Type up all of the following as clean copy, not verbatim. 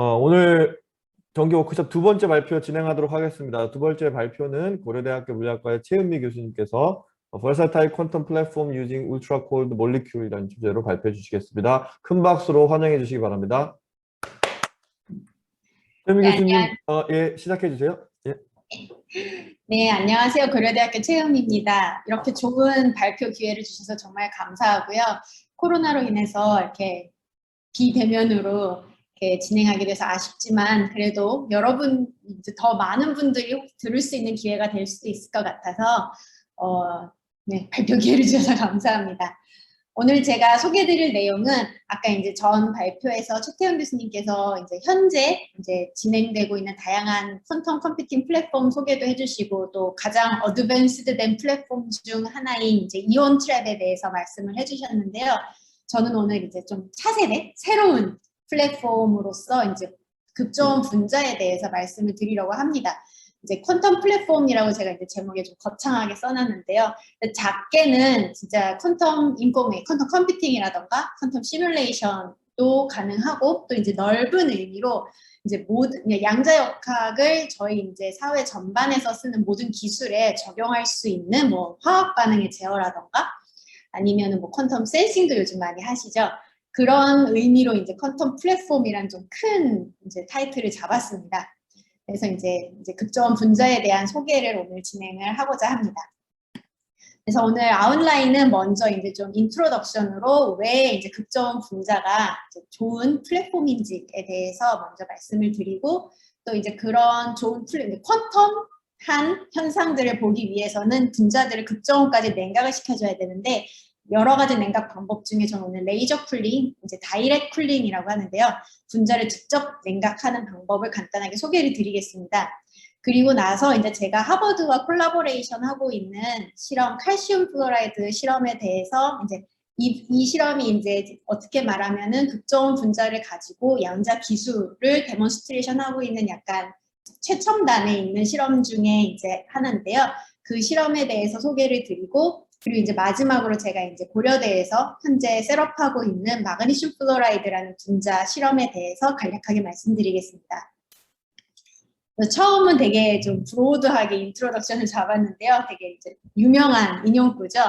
오늘 정기 워크숍 두 번째 발표 진행하도록 하겠습니다. 두 번째 발표는 고려대학교 물리학과의 최은미 교수님께서 Versatile Quantum Platform Using Ultra Cold Molecule이라는 주제로 발표해 주시겠습니다. 큰 박수로 환영해 주시기 바랍니다. 최은미 네, 교수님, 예, 시작해 주세요. 예. 네, 안녕하세요. 고려대학교 최은미입니다. 이렇게 좋은 발표 기회를 주셔서 정말 감사하고요. 코로나로 인해서 이렇게 비대면으로 이렇게 진행하게 돼서 아쉽지만 그래도 여러분, 이제 더 많은 분들이 들을 수 있는 기회가 될 수도 있을 것 같아서 네, 발표 기회를 주셔서 감사합니다. 오늘 제가 소개해드릴 내용은 아까 이제 전 발표에서 최태원 교수님께서 이제 현재 이제 진행되고 있는 다양한 퀀텀 컴퓨팅 플랫폼 소개도 해주시고 또 가장 어드밴스드된 플랫폼 중 하나인 이제 이온 트랩에 대해서 말씀을 해주셨는데요. 저는 오늘 이제 좀 차세대 새로운 플랫폼으로서 이제 급저온 분자에 대해서 말씀을 드리려고 합니다. 이제 퀀텀 플랫폼이라고 제가 이제 제목에 좀 거창하게 써놨는데요. 작게는 진짜 퀀텀 인공의 퀀텀 컴퓨팅이라던가 퀀텀 시뮬레이션도 가능하고 또 이제 넓은 의미로 이제 모든 양자역학을 저희 이제 사회 전반에서 쓰는 모든 기술에 적용할 수 있는 뭐 화학 반응의 제어라던가 아니면은 뭐 퀀텀 센싱도 요즘 많이 하시죠. 그런 의미로 이제 퀀텀 플랫폼이란 좀 큰 이제 타이틀을 잡았습니다. 그래서 이제 급저온 분자에 대한 소개를 오늘 진행을 하고자 합니다. 그래서 오늘 아웃라인은 먼저 이제 좀 인트로덕션으로 왜 이제 급저온 분자가 이제 좋은 플랫폼인지에 대해서 먼저 말씀을 드리고 또 이제 그런 좋은 퀀텀한 현상들을 보기 위해서는 분자들을 급저온까지 냉각을 시켜줘야 되는데 여러 가지 냉각 방법 중에 저는 오늘 레이저 쿨링, 이제 다이렉트 쿨링이라고 하는데요. 분자를 직접 냉각하는 방법을 간단하게 소개를 드리겠습니다. 그리고 나서 이제 제가 하버드와 콜라보레이션 하고 있는 실험, 칼슘 플로라이드 실험에 대해서 이제 이 실험이 이제 어떻게 말하면은 급저온 분자를 가지고 양자 기술을 데몬스트레이션 하고 있는 약간 최첨단에 있는 실험 중에 이제 하나인데요. 그 실험에 대해서 소개를 드리고 그리고 이제 마지막으로 제가 이제 고려대에서 현재 셋업하고 있는 마그네슘 플로라이드라는 분자 실험에 대해서 간략하게 말씀드리겠습니다. 처음은 되게 좀 브로드하게 인트로덕션을 잡았는데요. 되게 이제 유명한 인용구죠.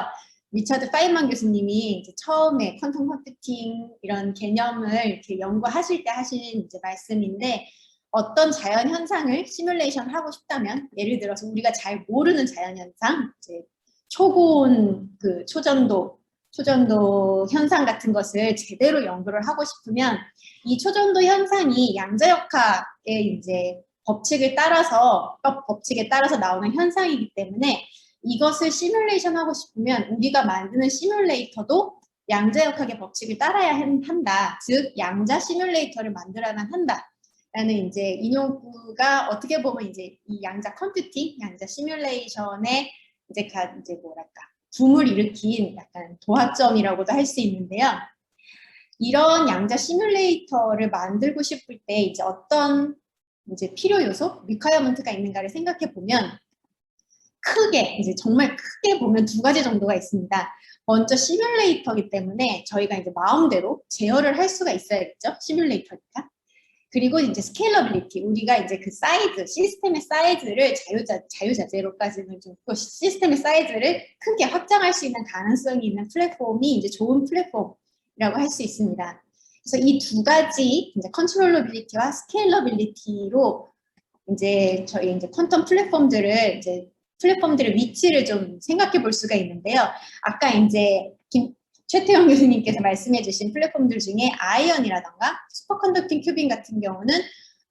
리처드 파인만 교수님이 이제 처음에 퀀텀 컴퓨팅 이런 개념을 이렇게 연구하실 때 하신 이제 말씀인데 어떤 자연 현상을 시뮬레이션 하고 싶다면 예를 들어서 우리가 잘 모르는 자연 현상, 이제 초고온 그 초전도 현상 같은 것을 제대로 연구를 하고 싶으면 이 초전도 현상이 양자역학의 이제 법칙에 따라서 나오는 현상이기 때문에 이것을 시뮬레이션 하고 싶으면 우리가 만드는 시뮬레이터도 양자역학의 법칙을 따라야 한다. 즉 양자 시뮬레이터를 만들어야만 한다. 라는 이제 인용구가 어떻게 보면 이제 이 양자 컴퓨팅, 양자 시뮬레이션의 이제 뭐랄까 붐을 일으킨 약간 도화점이라고도 할 수 있는데요. 이런 양자 시뮬레이터를 만들고 싶을 때 이제 어떤 이제 필요 요소, 리퀘어먼트가 있는가를 생각해 보면 크게 이제 정말 크게 보면 두 가지 정도가 있습니다. 먼저 시뮬레이터이기 때문에 저희가 이제 마음대로 제어를 할 수가 있어야겠죠. 시뮬레이터니까. 그리고 이제 스케일러빌리티, 우리가 이제 그 사이즈, 시스템의 사이즈를 자유자재로까지는 좀 시스템의 사이즈를 크게 확장할 수 있는 가능성이 있는 플랫폼이 이제 좋은 플랫폼이라고 할 수 있습니다. 그래서 이 두 가지 이제 컨트롤러빌리티와 스케일러빌리티로 이제 저희 이제 퀀텀 플랫폼들의 위치를 좀 생각해 볼 수가 있는데요. 아까 이제 최태영 교수님께서 말씀해 주신 플랫폼들 중에 아이언이라던가 슈퍼컨덕팅 큐빈 같은 경우는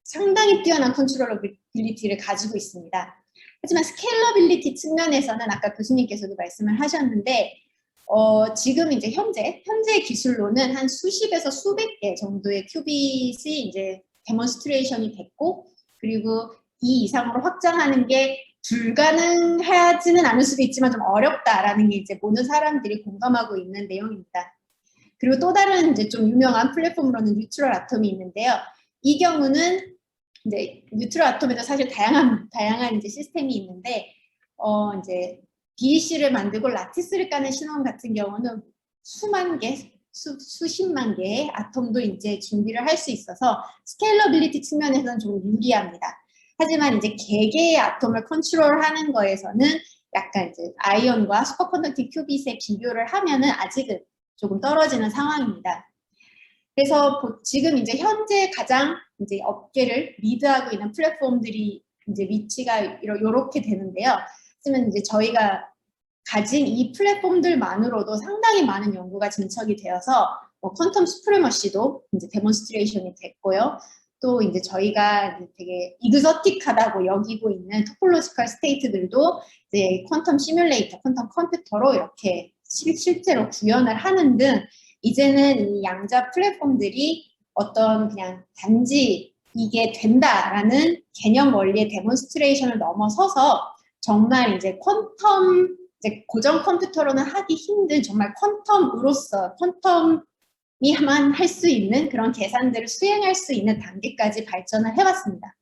상당히 뛰어난 컨트롤러빌리티를 가지고 있습니다. 하지만 스케일러빌리티 측면에서는 아까 교수님께서도 말씀을 하셨는데 지금 이제 현재 기술로는 한 수십에서 수백 개 정도의 큐빗이 이제 데몬스트레이션이 됐고 그리고 이 이상으로 확장하는 게 불가능하지는 않을 수도 있지만 좀 어렵다라는 게 이제 모든 사람들이 공감하고 있는 내용입니다. 그리고 또 다른 이제 좀 유명한 플랫폼으로는 뉴트럴 아톰이 있는데요. 이 경우는 이제 뉴트럴 아톰에도 사실 다양한 이제 시스템이 있는데 이제 DEC를 만들고 라티스를 까는 신원 같은 경우는 수만 개, 수십만 개의 아톰도 이제 준비를 할 수 있어서 스케일러빌리티 측면에서는 좀 유리합니다. 하지만 이제 개개의 아톰을 컨트롤하는 거에서는 약간 이제 아이언과 슈퍼컨덕팅 큐빗의 비교를 하면은 아직은 조금 떨어지는 상황입니다. 그래서 지금 이제 현재 가장 이제 업계를 리드하고 있는 플랫폼들이 이제 위치가 이렇게 되는데요. 하지만 이제 저희가 가진 이 플랫폼들만으로도 상당히 많은 연구가 진척이 되어서 퀀텀 수프리머시도 이제 데몬스트레이션이 됐고요. 또 이제 저희가 되게 이그저틱하다고 여기고 있는 토폴로지컬 스테이트들도 이제 퀀텀 시뮬레이터, 퀀텀 컴퓨터로 이렇게 실제로 구현을 하는 등 이제는 이 양자 플랫폼들이 어떤 그냥 단지 이게 된다라는 개념 원리의 데몬스트레이션을 넘어서서 정말 이제 퀀텀 이제 고정 컴퓨터로는 하기 힘든 정말 퀀텀으로서 퀀텀이만 할 수 있는 그런 계산들을 수행할 수 있는 단계까지 발전을 해왔습니다.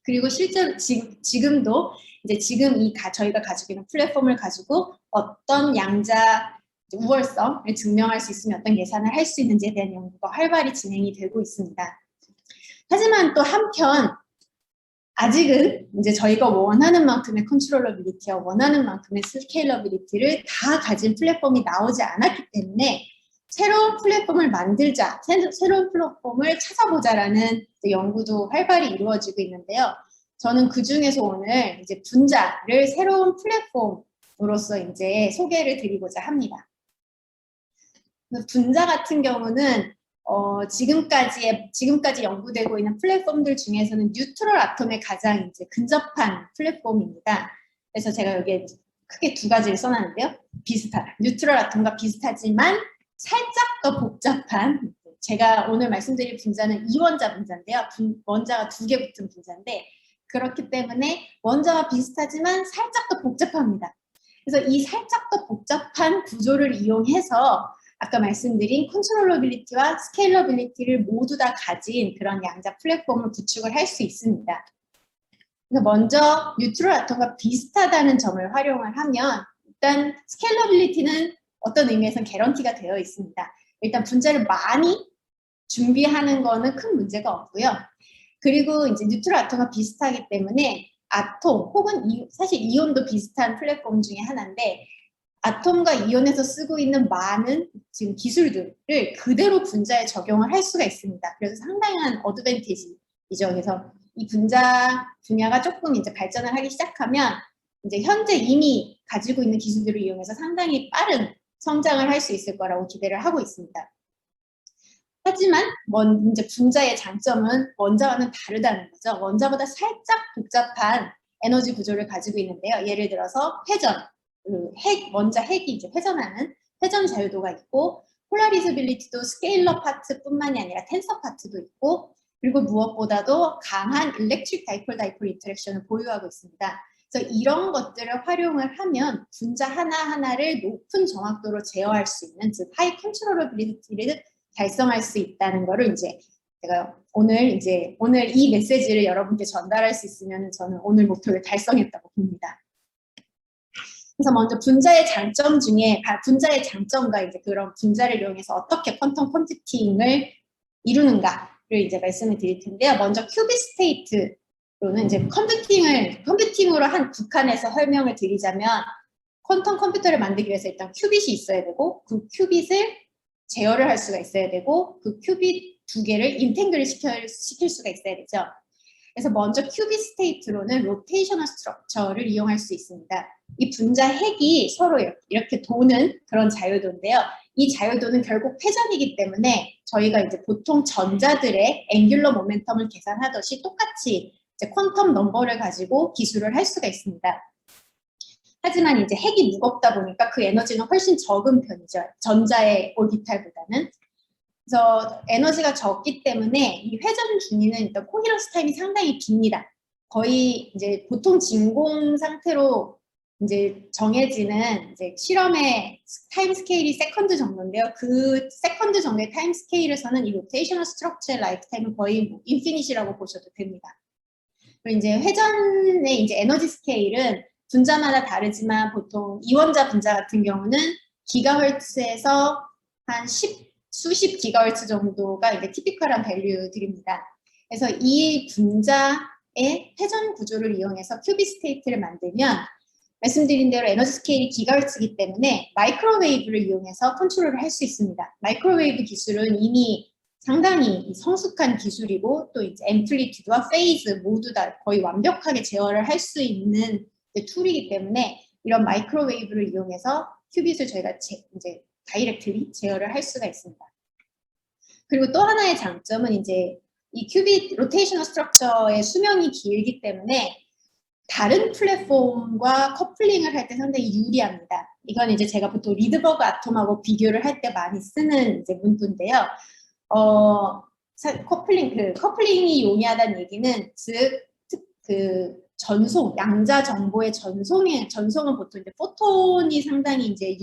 그리고 실제로 지금도 이제 지금 저희가 가지고 있는 플랫폼을 가지고 어떤 양자 우월성을 증명할 수 있으면 어떤 계산을 할 수 있는지에 대한 연구가 활발히 진행이 되고 있습니다. 하지만 또 한편 아직은 이제 저희가 원하는 만큼의 컨트롤러빌리티와 원하는 만큼의 스케일러빌리티를 다 가진 플랫폼이 나오지 않았기 때문에 새로운 플랫폼을 만들자, 새로운 플랫폼을 찾아보자라는 연구도 활발히 이루어지고 있는데요. 저는 그 중에서 오늘 이제 분자를 새로운 플랫폼으로서 이제 소개를 드리고자 합니다. 분자 같은 경우는 지금까지 연구되고 있는 플랫폼들 중에서는 뉴트럴 아톰에 가장 이제 근접한 플랫폼입니다. 그래서 제가 여기에 크게 두 가지를 써놨는데요. 뉴트럴 아톰과 비슷하지만 살짝 더 복잡한, 제가 오늘 말씀드릴 분자는 이원자 분자인데요. 원자가 2개 붙은 분자인데 그렇기 때문에 원자와 비슷하지만 살짝 더 복잡합니다. 그래서 이 살짝 더 복잡한 구조를 이용해서 아까 말씀드린 컨트롤러빌리티와 스케일러빌리티를 모두 다 가진 그런 양자 플랫폼을 구축을 할 수 있습니다. 그래서 먼저 뉴트럴 아톰과 비슷하다는 점을 활용을 하면 일단 스케일러빌리티는 어떤 의미에서는 개런티가 되어 있습니다. 일단 분자를 많이 준비하는 거는 큰 문제가 없고요. 그리고 이제 뉴트럴 아톰과 비슷하기 때문에 아톰 혹은 사실 이온도 비슷한 플랫폼 중에 하나인데 아톰과 이온에서 쓰고 있는 많은 지금 기술들을 그대로 분자에 적용을 할 수가 있습니다. 그래서 상당한 어드밴티지죠. 그래서 이 분자 분야가 조금 이제 발전을 하기 시작하면 이제 현재 이미 가지고 있는 기술들을 이용해서 상당히 빠른 성장을 할 수 있을 거라고 기대를 하고 있습니다. 하지만 이제 분자의 장점은 원자와는 다르다는 거죠. 원자보다 살짝 복잡한 에너지 구조를 가지고 있는데요. 예를 들어서 회전, 원자 핵이 이제 회전하는 회전 자유도가 있고 폴라리즈빌리티도 스케일러 파트뿐만이 아니라 텐서 파트도 있고 그리고 무엇보다도 강한 일렉트릭 다이폴 인터랙션을 보유하고 있습니다. 그래서 이런 것들을 활용을 하면 분자 하나하나를 높은 정확도로 제어할 수 있는 즉 하이 컨트롤러빌리티를 달성할 수 있다는 거를 이제 제가 오늘 이 메시지를 여러분께 전달할 수 있으면 저는 오늘 목표를 달성했다고 봅니다. 그래서 먼저 분자의 장점 중에 분자의 장점과 이제 그런 분자를 이용해서 어떻게 퀀텀 컴퓨팅을 이루는가를 이제 말씀을 드릴 텐데요. 먼저 큐빅 스테이트로는 이제 컴퓨팅으로 한 국한에서 설명을 드리자면 퀀텀 컴퓨터를 만들기 위해서 일단 큐빗이 있어야 되고 그 큐빗을 제어를 할 수가 있어야 되고 그 큐빗 2개를 인탱글을 시킬 수가 있어야 되죠. 그래서 먼저 큐빅 스테이트로는 로테이셔널 스트럭처를 이용할 수 있습니다. 이 분자 핵이 서로 이렇게 도는 그런 자유도인데요. 이 자유도는 결국 회전이기 때문에 저희가 이제 보통 전자들의 앵귤러 모멘텀을 계산하듯이 똑같이 이제 퀀텀 넘버를 가지고 기술을 할 수가 있습니다. 하지만 이제 핵이 무겁다 보니까 그 에너지는 훨씬 적은 편이죠. 전자의 오비탈보다는. 그래서 에너지가 적기 때문에 이 회전 중위는 일단 코히런스 타임이 상당히 깁니다. 거의 이제 보통 진공 상태로 이제 정해지는 이제 실험의 타임 스케일이 세컨드 정도인데요. 그 세컨드 정도의 타임 스케일에서는 이 로테이셔널 스트럭처의 라이프 타임은 거의 뭐 인피니시라고 보셔도 됩니다. 그리고 이제 회전의 이제 에너지 스케일은 분자마다 다르지만 보통 이원자 분자 같은 경우는 기가헤르츠에서 한 수십 기가헤르츠 정도가 이제 티피컬한 밸류들입니다. 그래서 이 분자의 회전 구조를 이용해서 큐빅 스테이트를 만들면 말씀드린 대로 에너지 스케일이 기가헤르츠이기 때문에 마이크로웨이브를 이용해서 컨트롤을 할 수 있습니다. 마이크로웨이브 기술은 이미 상당히 성숙한 기술이고 또 이제 앰플리튜드와 페이즈 모두 다 거의 완벽하게 제어를 할 수 있는 툴이기 때문에 이런 마이크로웨이브를 이용해서 큐빗을 저희가 이제 다이렉트리 제어를 할 수가 있습니다. 그리고 또 하나의 장점은 이제 이 큐빗 로테이셔널 스트럭처의 수명이 길기 때문에 다른 플랫폼과 커플링을 할 때 상당히 유리합니다. 이건 이제 제가 보통 리드버그 아톰하고 비교를 할 때 많이 쓰는 이제 문구인데요. 커플링이 용이하다는 얘기는 전송, 양자 정보의 전송은 보통 이제 포톤이 상당히 이제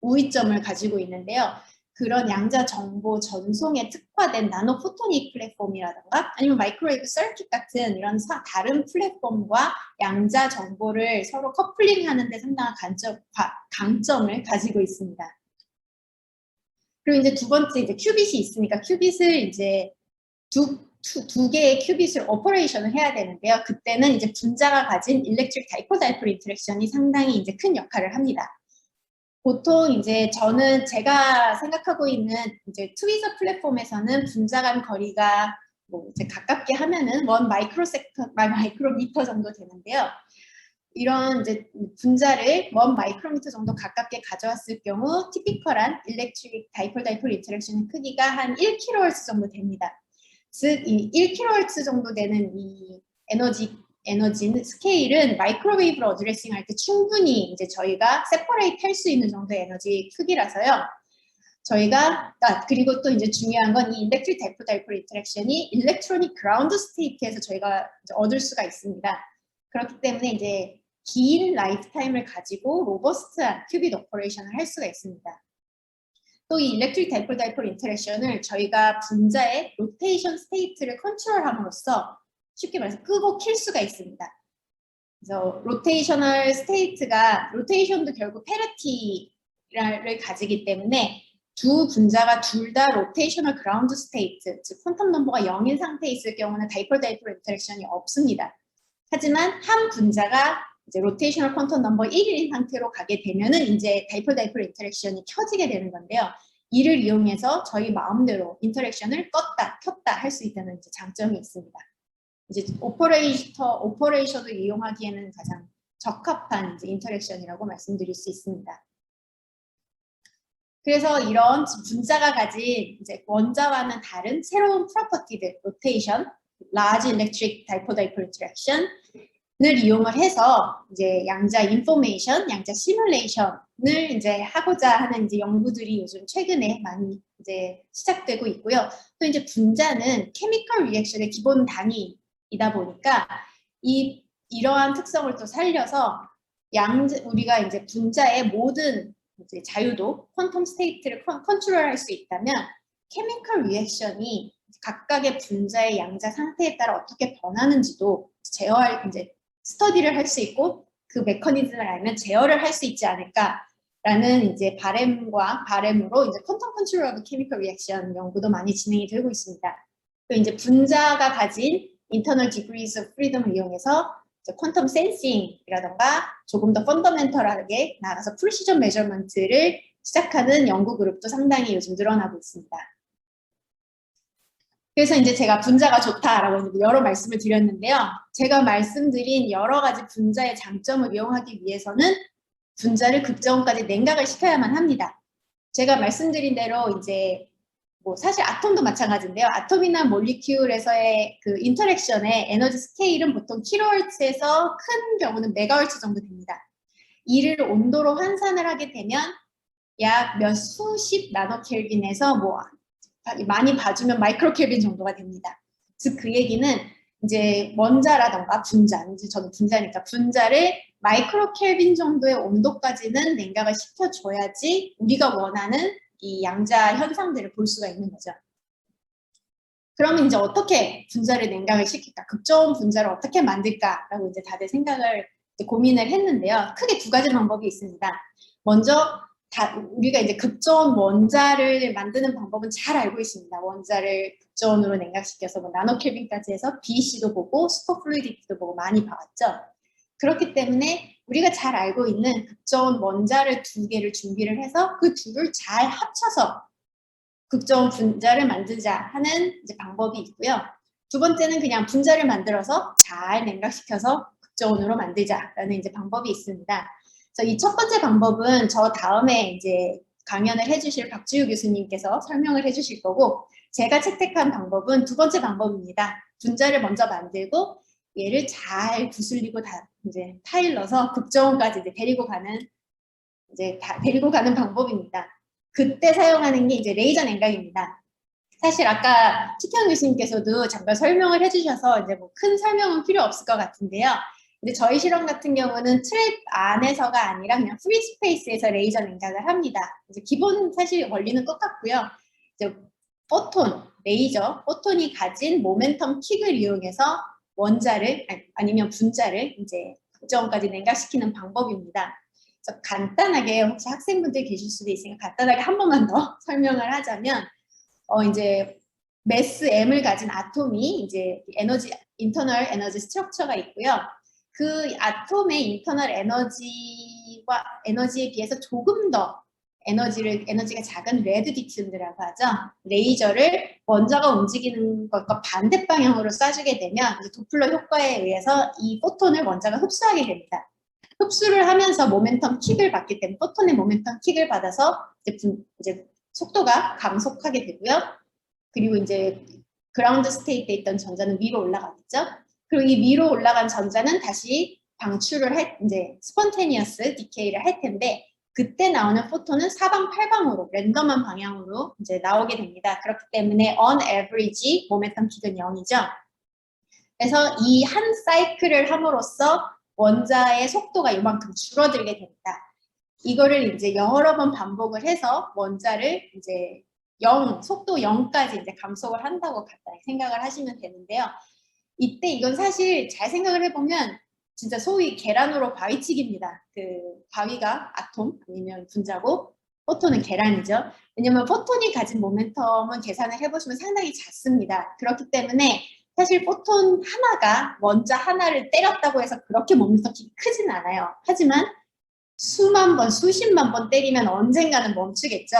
우위점을 가지고 있는데요. 그런 양자 정보 전송에 특화된 나노 포토닉 플랫폼이라든가 아니면 마이크로웨이브 서킷 같은 이런 다른 플랫폼과 양자 정보를 서로 커플링하는 데 상당한 강점을 가지고 있습니다. 그리고 이제 두 번째 이제 큐빗이 있으니까 큐빗을 이제 두 개의 큐빗을 오퍼레이션을 해야 되는데요. 그때는 이제 분자가 가진 일렉트릭 다이폴 인터랙션이 상당히 이제 큰 역할을 합니다. 보통 이제 제가 생각하고 있는 이제 트위저 플랫폼에서는 분자 간 거리가 뭐 이제 가깝게 하면은 1 마이크로미터 정도 되는데요. 이런 이제 분자를 1 마이크로미터 정도 가깝게 가져왔을 경우 티피컬한 일렉트릭 다이폴 인터랙션의 크기가 한 1kHz 정도 됩니다. 즉, 이 1kHz 정도 되는 이 에너지는 스케일은 마이크로웨이브로 어드레싱 할 때 충분히 이제 저희가 세퍼레이트 할 수 있는 정도의 에너지 크기라서요. 그리고 또 이제 중요한 건 이 일렉트릭 다이폴 인터랙션이 일렉트로닉 그라운드 스테이트에서 저희가 이제 얻을 수가 있습니다. 그렇기 때문에 이제 긴 라이프 타임을 가지고 로버스트한 큐빗 오퍼레이션을 할 수가 있습니다. 또 이 일렉트릭 다이폴 인터랙션을 저희가 분자의 로테이션 스테이트를 컨트롤함으로써 쉽게 말해서 끄고 킬 수가 있습니다. 그래서 로테이셔널 스테이트가 로테이션도 결국 페리티를 가지기 때문에 두 분자가 둘 다 로테이셔널 그라운드 스테이트, 즉 퀀텀 넘버가 0인 상태에 있을 경우는 다이폴 인터랙션이 없습니다. 하지만 한 분자가 이제 로테이셔널 퀀텀 넘버 1인 상태로 가게 되면은 이제 다이폴 인터랙션이 켜지게 되는 건데요. 이를 이용해서 저희 마음대로 인터랙션을 껐다 켰다 할 수 있다는 이제 장점이 있습니다. 이제 오퍼레이션을 이용하기에는 가장 적합한 이제 인터랙션이라고 말씀드릴 수 있습니다. 그래서 이런 분자가 가진 이제 원자와는 다른 새로운 프로퍼티들, 로테이션, 라지 일렉트릭 다이폴 인터랙션을 이용을 해서 이제 양자 인포메이션, 양자 시뮬레이션을 이제 하고자 하는 이제 연구들이 요즘 최근에 많이 이제 시작되고 있고요. 또 이제 분자는 케미컬 리액션의 기본 단위이다 보니까 이러한 특성을 또 살려서 우리가 이제 분자의 모든 이제 자유도, 퀀텀 스테이트를 컨트롤할 수 있다면 케미컬 리액션이 각각의 분자의 양자 상태에 따라 어떻게 변하는지도 이제 스터디를 할 수 있고 그 메커니즘을 알면 제어를 할 수 있지 않을까라는 이제 바램으로 이제 퀀텀 컨트롤 오브 케미컬 리액션 연구도 많이 진행이 되고 있습니다. 또 이제 분자가 가진 internal degrees of freedom을 이용해서 퀀텀 센싱이라던가 조금 더 펀더멘털하게 나아가서 프리시전 메저먼트를 시작하는 연구 그룹도 상당히 요즘 늘어나고 있습니다. 그래서 이제 제가 분자가 좋다라고 여러 말씀을 드렸는데요. 제가 말씀드린 여러 가지 분자의 장점을 이용하기 위해서는 분자를 극저온까지 냉각을 시켜야만 합니다. 제가 말씀드린 대로 이제 뭐 사실 아톰도 마찬가지인데요. 아톰이나 몰리큘에서의 그 인터랙션의 에너지 스케일은 보통 킬로헤르츠에서 큰 경우는 메가헤르츠 정도 됩니다. 이를 온도로 환산을 하게 되면 약 몇 수십 나노켈빈에서 뭐 많이 봐주면 마이크로 켈빈 정도가 됩니다. 즉 그 얘기는 이제 원자라던가 분자, 이제 저는 분자니까 분자를 마이크로 켈빈 정도의 온도까지는 냉각을 시켜줘야지 우리가 원하는 이 양자 현상들을 볼 수가 있는 거죠. 그러면 이제 어떻게 분자를 냉각을 시킬까? 극저온 분자를 어떻게 만들까라고 이제 다들 생각을 고민을 했는데요. 크게 두 가지 방법이 있습니다. 먼저 우리가 이제 극저온 원자를 만드는 방법은 잘 알고 있습니다. 원자를 극저온으로 냉각시켜서 뭐 나노켈빈까지 해서 BC도 보고 슈퍼플루이디티도 보고 많이 봐왔죠. 그렇기 때문에 우리가 잘 알고 있는 극저온 원자를 2개를 준비를 해서 그 둘을 잘 합쳐서 극저온 분자를 만들자 하는 이제 방법이 있고요. 두 번째는 그냥 분자를 만들어서 잘 냉각시켜서 극저온으로 만들자라는 이제 방법이 있습니다. 그래서 이 첫 번째 방법은 저 다음에 이제 강연을 해주실 박지우 교수님께서 설명을 해주실 거고, 제가 채택한 방법은 두 번째 방법입니다. 분자를 먼저 만들고 얘를 잘 부술리고 이제 타일러서 극저온까지 이제 데리고 가는 방법입니다. 그때 사용하는 게 이제 레이저 냉각입니다. 사실 아까 치태현 교수님께서도 잠깐 설명을 해주셔서 이제 뭐 큰 설명은 필요 없을 것 같은데요. 근데 저희 실험 같은 경우는 트랩 안에서가 아니라 그냥 프리 스페이스에서 레이저 냉각을 합니다. 이제 기본 사실 원리는 똑같고요. 이제 포톤이 가진 모멘텀 킥을 이용해서 원자를 아니면 분자를 이제 극저온까지 냉각시키는 방법입니다. 그래서 간단하게 혹시 학생분들 계실 수도 있으니까 간단하게 한 번만 더 설명을 하자면, 이제 매스 M을 가진 아톰이 이제 인터널 에너지 스트럭처가 있고요. 그 아톰의 인터널 에너지에 비해서 조금 더 에너지가 작은 레드 디튠즈라고 하죠. 레이저를 원자가 움직이는 것과 반대 방향으로 쏴주게 되면 도플러 효과에 의해서 이 포톤을 원자가 흡수하게 됩니다. 흡수를 하면서 모멘텀 킥을 받기 때문에 포톤의 모멘텀 킥을 받아서 이제 속도가 감속하게 되고요. 그리고 이제 그라운드 스테이트에 있던 전자는 위로 올라가겠죠. 그리고 이 위로 올라간 전자는 다시 이제 스폰테니어스 디케이를 할 텐데, 그때 나오는 포톤은 사방팔방으로 랜덤한 방향으로 이제 나오게 됩니다. 그렇기 때문에 on average 모멘텀 킥은 0이죠. 그래서 이 한 사이클을 함으로써 원자의 속도가 이만큼 줄어들게 됩니다. 이거를 이제 여러 번 반복을 해서 원자를 이제 속도 0까지 이제 감속을 한다고 간단히 생각을 하시면 되는데요. 이때 이건 사실 잘 생각을 해보면 진짜 소위 계란으로 바위치기입니다. 그 바위가 아톰 아니면 분자고 포톤은 계란이죠. 왜냐면 포톤이 가진 모멘텀은 계산을 해보시면 상당히 작습니다. 그렇기 때문에 사실 포톤 하나가 원자 하나를 때렸다고 해서 그렇게 모멘텀이 크진 않아요. 하지만 수만 번, 수십만 번 때리면 언젠가는 멈추겠죠.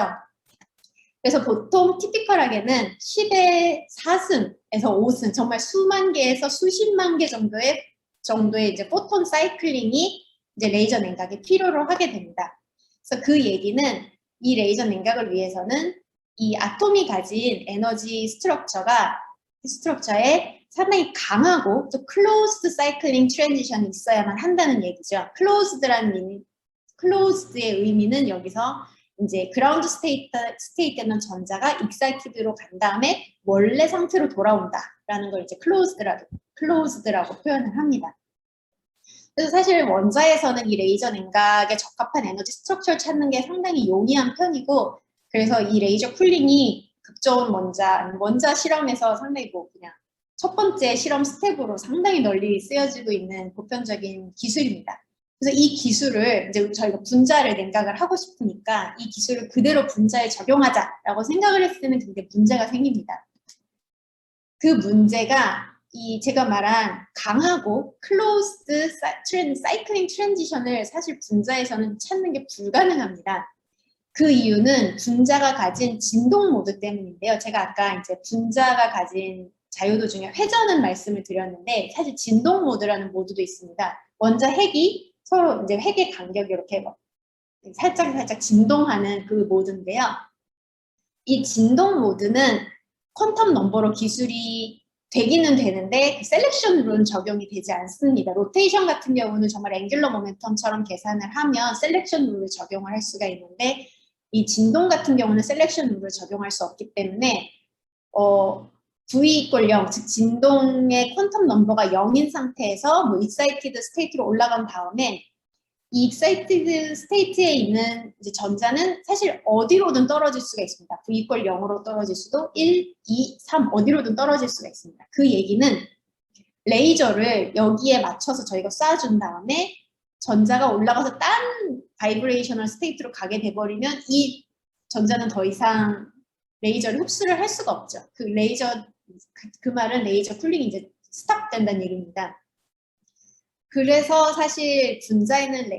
그래서 보통 티피컬하게는 10의 4승에서 5승, 정말 수만 개에서 수십만 개 정도의 이제 포톤 사이클링이 이제 레이저 냉각이 필요로 하게 됩니다. 그래서 그 얘기는 이 레이저 냉각을 위해서는 이 아톰이 가진 에너지 스트럭처에 상당히 강하고 또 클로즈드 사이클링 트랜지션이 있어야만 한다는 얘기죠. 클로즈드의 의미는 여기서 이제 그라운드 스테이트는 전자가 익사이티드로 간 다음에 원래 상태로 돌아온다라는 걸 이제 클로즈드라고 표현을 합니다. 그래서 사실 원자에서는 이 레이저 냉각에 적합한 에너지 스트럭처를 찾는 게 상당히 용이한 편이고, 그래서 이 레이저 쿨링이 극저온 원자 실험에서 상당히 그냥 첫 번째 실험 스텝으로 상당히 널리 쓰여지고 있는 보편적인 기술입니다. 그래서 이 기술을 이제 저희가 분자를 냉각을 하고 싶으니까 이 기술을 그대로 분자에 적용하자라고 생각을 했을 때는 근데 문제가 생깁니다. 그 문제가 제가 말한 강하고 클로즈드 사이클링 트랜지션을 사실 분자에서는 찾는 게 불가능합니다. 그 이유는 분자가 가진 진동 모드 때문인데요. 제가 아까 이제 분자가 가진 자유도 중에 회전은 말씀을 드렸는데, 사실 진동 모드라는 모드도 있습니다. 원자 핵이 서로 이제 핵의 간격이 이렇게 살짝 진동하는 그 모드인데요. 이 진동 모드는 퀀텀 넘버로 기술이 되기는 되는데 그 셀렉션 룰은 적용이 되지 않습니다. 로테이션 같은 경우는 정말 앵귤러 모멘텀처럼 계산을 하면 셀렉션 룰을 적용을 할 수가 있는데, 이 진동 같은 경우는 셀렉션 룰을 적용할 수 없기 때문에 V = 0, 즉 진동의 퀀텀 넘버가 0인 상태에서 뭐 excited state로 올라간 다음에 이 excited state에 있는 이제 전자는 사실 어디로든 떨어질 수가 있습니다. V = 0으로 떨어질 수도 1, 2, 3 어디로든 떨어질 수가 있습니다. 그 얘기는 레이저를 여기에 맞춰서 저희가 쏴준 다음에 전자가 올라가서 딴 바이브레이셔널 스테이트로 가게 돼버리면 이 전자는 더 이상 레이저를 흡수를 할 수가 없죠. 그 레이저 그 말은 레이저 쿨링이 이제 스탑 된다는 얘기입니다. 그래서 사실 분자는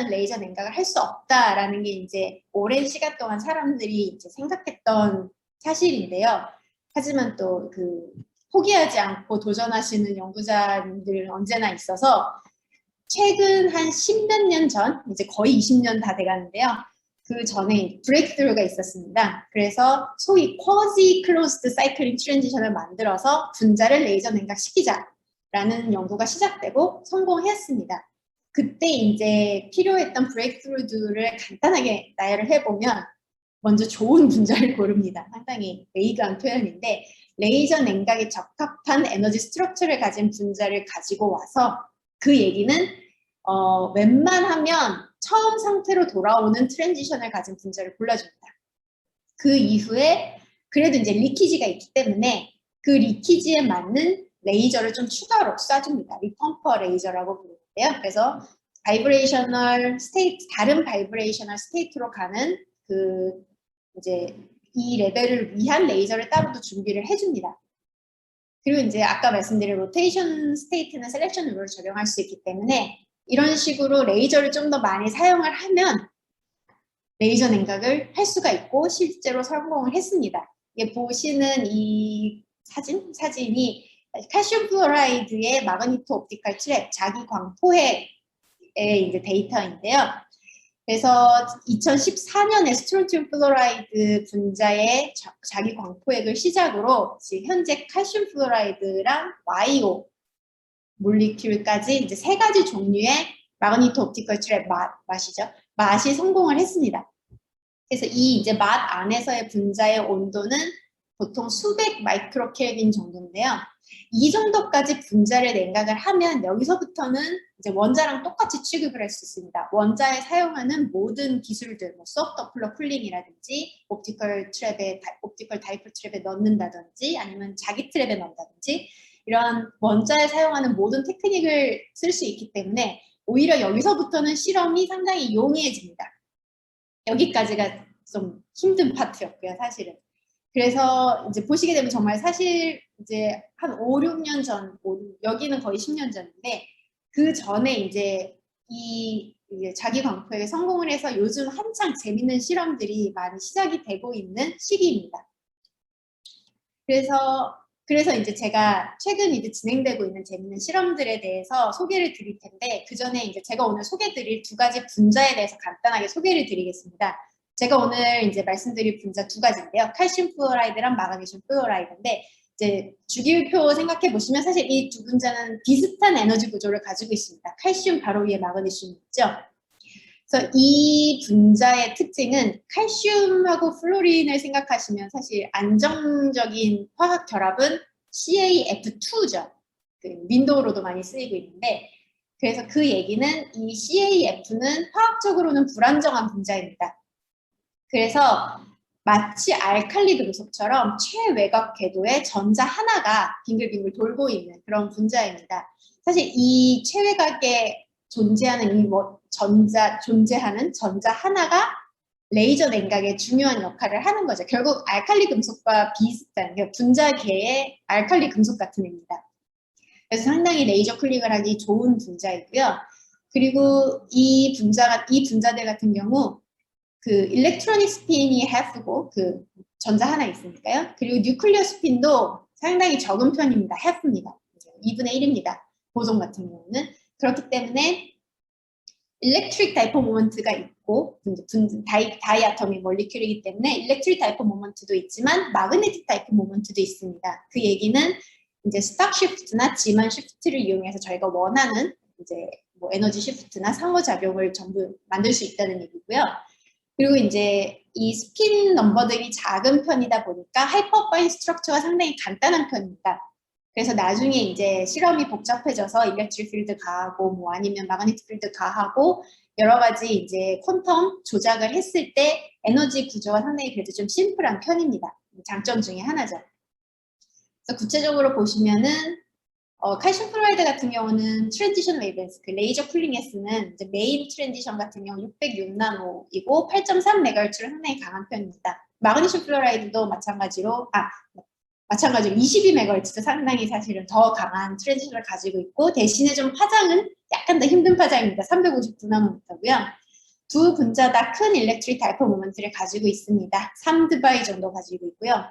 레이저 냉각을 할 수 없다라는 게 이제 오랜 시간 동안 사람들이 이제 생각했던 사실인데요. 하지만 또 그 포기하지 않고 도전하시는 연구자님들 언제나 있어서 최근 한 10몇 년 전, 이제 거의 20년 다 돼가는데요. 그 전에 브레이크스루가 있었습니다. 그래서 소위 quasi closed cycling transition을 만들어서 분자를 레이저 냉각시키자라는 연구가 시작되고 성공했습니다. 그때 이제 필요했던 브레이크스루들을 간단하게 나열을 해보면 먼저 좋은 분자를 고릅니다. 상당히 베이그한 표현인데 레이저 냉각에 적합한 에너지 스트럭처를 가진 분자를 가지고 와서 그 얘기는 웬만하면 처음 상태로 돌아오는 트랜지션을 가진 분자를 골라줍니다. 그 이후에 그래도 이제 리키지가 있기 때문에 그 리키지에 맞는 레이저를 좀 추가로 쏴줍니다. 리펌퍼 레이저라고 부르는데요. 그래서 바이브레이셔널 스테이트, 다른 바이브레이셔널 스테이트로 가는 그 이제 이 레벨을 위한 레이저를 따로도 준비를 해줍니다. 그리고 이제 아까 말씀드린 로테이션 스테이트는 셀렉션 룰을 적용할 수 있기 때문에 이런 식으로 레이저를 좀 더 많이 사용을 하면 레이저 냉각을 할 수가 있고 실제로 성공을 했습니다. 이게 보시는 이 사진이 칼슘 플로라이드의 마그니토 옵티컬 트랩 자기 광포해의 이제 데이터인데요. 그래서 2014년에 스트론튬 플로라이드 분자의 자기 광포액을 시작으로 지금 현재 칼슘 플로라이드랑 YO 몰리큘까지 이제 3가지 종류의 마그니토 옵티컬 트랩 맛이 성공을 했습니다. 그래서 이 이제 맛 안에서의 분자의 온도는 보통 수백 마이크로 켈빈 정도인데요. 이 정도까지 분자를 냉각을 하면 여기서부터는 이제 원자랑 똑같이 취급을 할 수 있습니다. 원자에 사용하는 모든 기술들, 뭐 서브더플러 쿨링이라든지 옵티컬 다이폴 트랩에 넣는다든지 아니면 자기 트랩에 넣는다든지 이런 원자에 사용하는 모든 테크닉을 쓸 수 있기 때문에 오히려 여기서부터는 실험이 상당히 용이해집니다. 여기까지가 좀 힘든 파트였고요, 사실은. 그래서 이제 보시게 되면 정말 사실 이제 한 5, 6년 전, 여기는 거의 10년 전인데 그 전에 이제 이제 자기 광포에 성공을 해서 요즘 한창 재밌는 실험들이 많이 시작이 되고 있는 시기입니다. 그래서 이제 제가 최근 이제 진행되고 있는 재밌는 실험들에 대해서 소개를 드릴 텐데 그 전에 이제 제가 오늘 소개드릴 2가지 분자에 대해서 간단하게 소개를 드리겠습니다. 제가 오늘 이제 말씀드릴 분자 2가지인데요. 칼슘 플로라이드랑 마그네슘 플로라이드인데 이제 주기율표 생각해 보시면 사실 이 두 분자는 비슷한 에너지 구조를 가지고 있습니다. 칼슘 바로 위에 마그네슘 있죠. 그래서 이 분자의 특징은 칼슘하고 플로린을 생각하시면 사실 안정적인 화학 결합은 CaF2죠. 그 윈도우로도 많이 쓰이고 있는데 그래서 그 얘기는 이 CaF는 화학적으로는 불안정한 분자입니다. 그래서 마치 알칼리 금속처럼 최외곽 궤도에 전자 하나가 빙글빙글 돌고 있는 그런 분자입니다. 사실 이 최외곽에 존재하는 전자 하나가 레이저 냉각에 중요한 역할을 하는 거죠. 결국 알칼리 금속과 비슷한 분자계의 알칼리 금속 같은 애입니다. 그래서 상당히 레이저 쿨링을 하기 좋은 분자이고요. 그리고 이 분자들 같은 경우 그 일렉트로닉 스핀이 half고 그 전자 하나 있으니까요. 그리고 뉴클리어 스핀도 상당히 적은 편입니다. half입니다. 2분의 1입니다. 보존 같은 경우는. 그렇기 때문에 일렉트릭 다이폴 모먼트가 있고 다이아토믹 몰리큘이기 때문에 일렉트릭 다이폴 모먼트도 있지만 마그네틱 다이폴 모먼트도 있습니다. 그 얘기는 이제 스탁 시프트나 지만 시프트를 이용해서 저희가 원하는 이제 뭐 에너지 시프트나 상호작용을 전부 만들 수 있다는 얘기고요. 그리고 이제 이 스핀 넘버들이 작은 편이다 보니까 하이퍼파인 스트럭처가 상당히 간단한 편입니다. 그래서 나중에 이제 실험이 복잡해져서 일렉트릭 필드 가하고 뭐 아니면 마그네틱 필드 가하고 여러 가지 이제 퀀텀 조작을 했을 때 에너지 구조가 상당히 그래도 좀 심플한 편입니다. 장점 중에 하나죠. 그래서 구체적으로 보시면은 칼슘 플로라이드 같은 경우는 트랜지션 웨이브렌스, 그 레이저 쿨링에 쓰는 이제 메인 트랜지션 같은 경우 606나노이고 8.3MHz로 상당히 강한 편입니다. 마그네슘 플로라이드도 마찬가지로 22MHz 상당히 사실은 더 강한 트랜지션을 가지고 있고 대신에 좀 파장은 약간 더 힘든 파장입니다. 359나노미터고요. 두 분자 다 큰 일렉트릭 다이폴 모먼트를 가지고 있습니다. 3드바이 정도 가지고 있고요.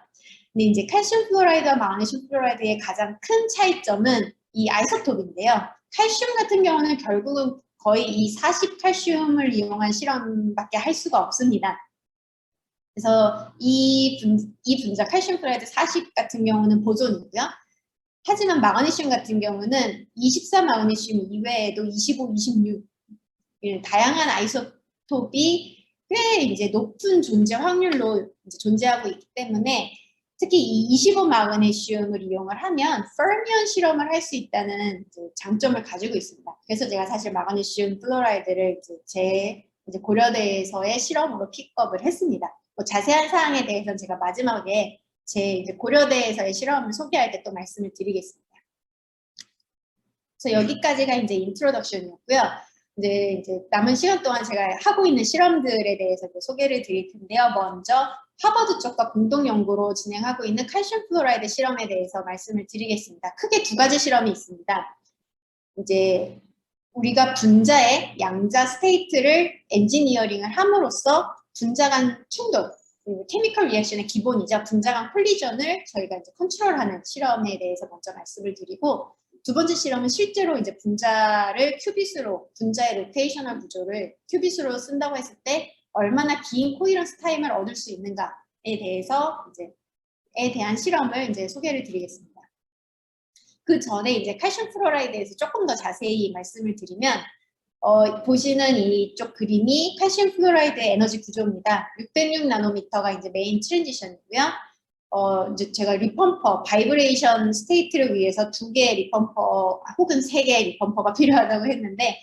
근데 이제 칼슘 플로라이드와 마그네슘 플로라이드의 가장 큰 차이점은 이 아이소톱인데요. 칼슘 같은 경우는 결국은 거의 이 40칼슘을 이용한 실험밖에 할 수가 없습니다. 그래서 이 분자 칼슘 플로라이드 40 같은 경우는 보존이고요. 하지만 마그네슘 같은 경우는 24 마그네슘 이외에도 25, 26 다양한 아이소톱이 꽤 이제 높은 존재 확률로 이제 존재하고 있기 때문에 특히 이 25 마그네슘을 이용을 하면 페르미온 실험을 할 수 있다는 장점을 가지고 있습니다. 그래서 제가 사실 마그네슘 플로라이드를 제 고려대에서의 실험으로 픽업을 했습니다. 뭐 자세한 사항에 대해서는 제가 마지막에 제 이제 고려대에서의 실험을 소개할 때 또 말씀을 드리겠습니다. 그래서 여기까지가 이제 인트로덕션이었고요. 이제 남은 시간 동안 제가 하고 있는 실험들에 대해서 소개를 드릴 텐데요. 먼저 하버드 쪽과 공동 연구로 진행하고 있는 칼슘 플로라이드 실험에 대해서 말씀을 드리겠습니다. 크게 두 가지 실험이 있습니다. 이제 우리가 분자의 양자 스테이트를 엔지니어링을 함으로써 분자 간 충돌, 케미컬 리액션의 기본이죠. 분자 간 콜리전을 저희가 이제 컨트롤하는 실험에 대해서 먼저 말씀을 드리고, 두 번째 실험은 실제로 이제 분자를 큐빗으로, 분자의 로테이셔널 구조를 큐빗으로 쓴다고 했을 때 얼마나 긴 코히런스 타임을 얻을 수 있는가에 대해서 에 대한 실험을 이제 소개를 드리겠습니다. 그 전에 이제 칼슘 플로라이드에서 조금 더 자세히 말씀을 드리면, 보시는 이쪽 그림이 칼슘 플로라이드의 에너지 구조입니다. 606 나노미터가 이제 메인 트랜지션이고요. 이제 제가 리펌퍼, 바이브레이션 스테이트를 위해서 2개의 리펌퍼 혹은 3개의 리펌퍼가 필요하다고 했는데,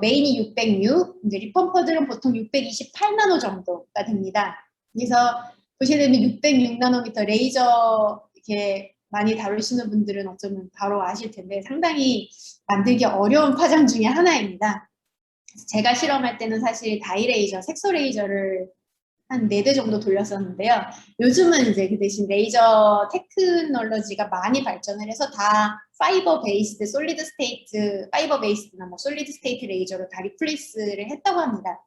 메인이 606, 이제 리펌퍼들은 보통 628나노 정도가 됩니다. 그래서 보시면 606 나노미터 레이저 이렇게 많이 다루시는 분들은 어쩌면 바로 아실 텐데 상당히 만들기 어려운 파장 중에 하나입니다. 제가 실험할 때는 사실 다이레이저, 색소 레이저를 한 4대 정도 돌렸었는데요. 요즘은 이제 그 대신 레이저 테크놀로지가 많이 발전을 해서 다 파이버 베이스드, 솔리드 스테이트, 파이버 베이스드나 뭐 솔리드 스테이트 레이저로 다 리플레이스를 했다고 합니다.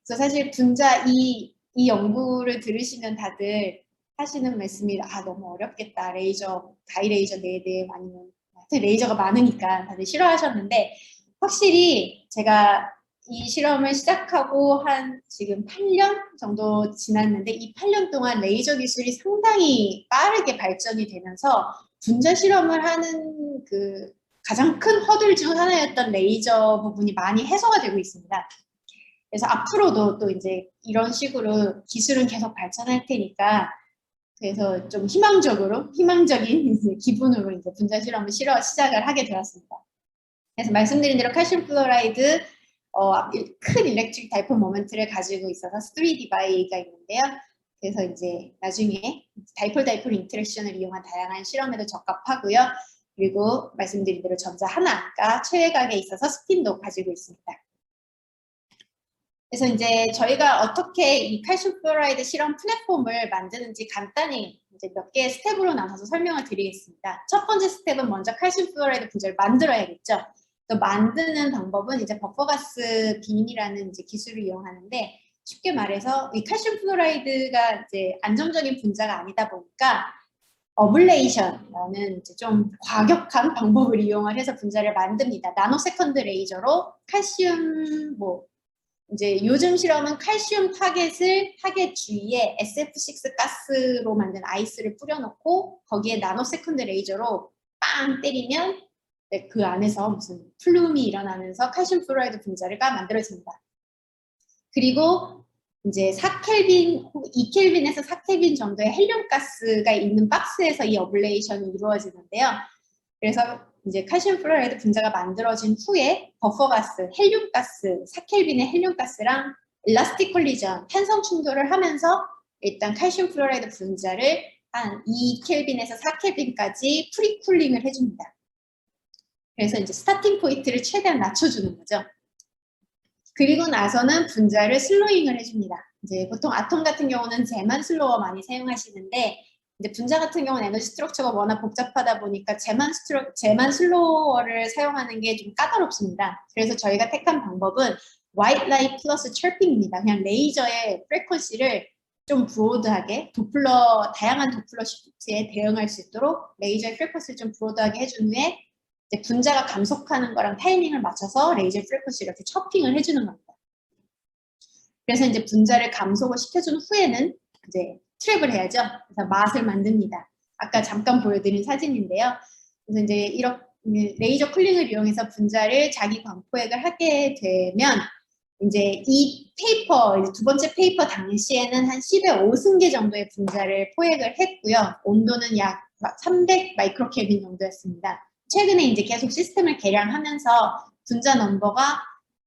그래서 사실 분자 이 연구를 들으시면 다들 하시는 말씀이 너무 어렵겠다. 레이저, 다이레이저 4대 아니면 레이저가 많으니까 다들 싫어하셨는데, 확실히 제가 이 실험을 시작하고 한 지금 8년 정도 지났는데 이 8년 동안 레이저 기술이 상당히 빠르게 발전이 되면서 분자 실험을 하는 그 가장 큰 허들 중 하나였던 레이저 부분이 많이 해소가 되고 있습니다. 그래서 앞으로도 또 이제 이런 식으로 기술은 계속 발전할 테니까, 그래서 좀 희망적인 기분으로 이제 분자 실험을 시작을 하게 되었습니다. 그래서 말씀드린 대로 칼슘 플로라이드 큰 일렉트릭 다이폴 모멘트를 가지고 있어서 3D바이가 있는데요. 그래서 이제 나중에 다이폴 인터랙션을 이용한 다양한 실험에도 적합하고요. 그리고 말씀드린 대로 전자 하나가 최외각에 있어서 스핀도 가지고 있습니다. 그래서 이제 저희가 어떻게 이 칼슘 플로라이드 실험 플랫폼을 만드는지 간단히 이제 몇 개의 스텝으로 나눠서 설명을 드리겠습니다. 첫 번째 스텝은 먼저 칼슘 플로라이드 분자를 만들어야겠죠. 또 만드는 방법은 이제 버퍼가스 빈이라는 이제 기술을 이용하는데, 쉽게 말해서 이 칼슘 플로라이드가 이제 안정적인 분자가 아니다 보니까 어블레이션이라는 이제 좀 과격한 방법을 이용을 해서 분자를 만듭니다. 나노세컨드 레이저로 칼슘 이제 요즘 실험은 칼슘 타겟 주위에 SF6 가스로 만든 아이스를 뿌려놓고 거기에 나노세컨드 레이저로 빵 때리면 그 안에서 무슨 플룸이 일어나면서 칼슘 플로라이드 분자가 만들어집니다. 그리고 이제 4켈빈, 2켈빈에서 4켈빈 정도의 헬륨 가스가 있는 박스에서 이 어블레이션이 이루어지는데요. 그래서 이제 칼슘 플로라이드 분자가 만들어진 후에 버퍼가스, 헬륨가스, 4켈빈의 헬륨가스랑 일라스틱 콜리전, 탄성 충돌을 하면서 일단 칼슘 플로라이드 분자를 한 2켈빈에서 4켈빈까지 프리쿨링을 해줍니다. 그래서 이제 스타팅 포인트를 최대한 낮춰주는 거죠. 그리고 나서는 분자를 슬로잉을 해줍니다. 이제 보통 아톰 같은 경우는 제만 슬로어 많이 사용하시는데 이제 분자 같은 경우는 에너지 스트럭처가 워낙 복잡하다 보니까 제만 슬로어를 사용하는 게 좀 까다롭습니다. 그래서 저희가 택한 방법은 white light 플러스 chirping입니다. 그냥 레이저의 프리퀀시를 좀 브로드하게 다양한 도플러 시프트에 대응할 수 있도록 레이저의 프리퀀시를 좀 브로드하게 해준 후에 이제 분자가 감속하는 거랑 타이밍을 맞춰서 레이저 프리퀀시 이렇게 chopping을 해주는 겁니다. 그래서 이제 분자를 감속을 시켜준 후에는 이제 트랩을 해야죠. 그래서 맛을 만듭니다. 아까 잠깐 보여드린 사진인데요. 그래서 이제 이렇게 레이저 쿨링을 이용해서 분자를 자기 광포획을 하게 되면 이제 이 페이퍼, 두 번째 페이퍼 당시에는 한 10의 5승계 정도의 분자를 포획을 했고요. 온도는 약 300 마이크로켈빈 정도였습니다. 최근에 이제 계속 시스템을 개량하면서 분자 넘버가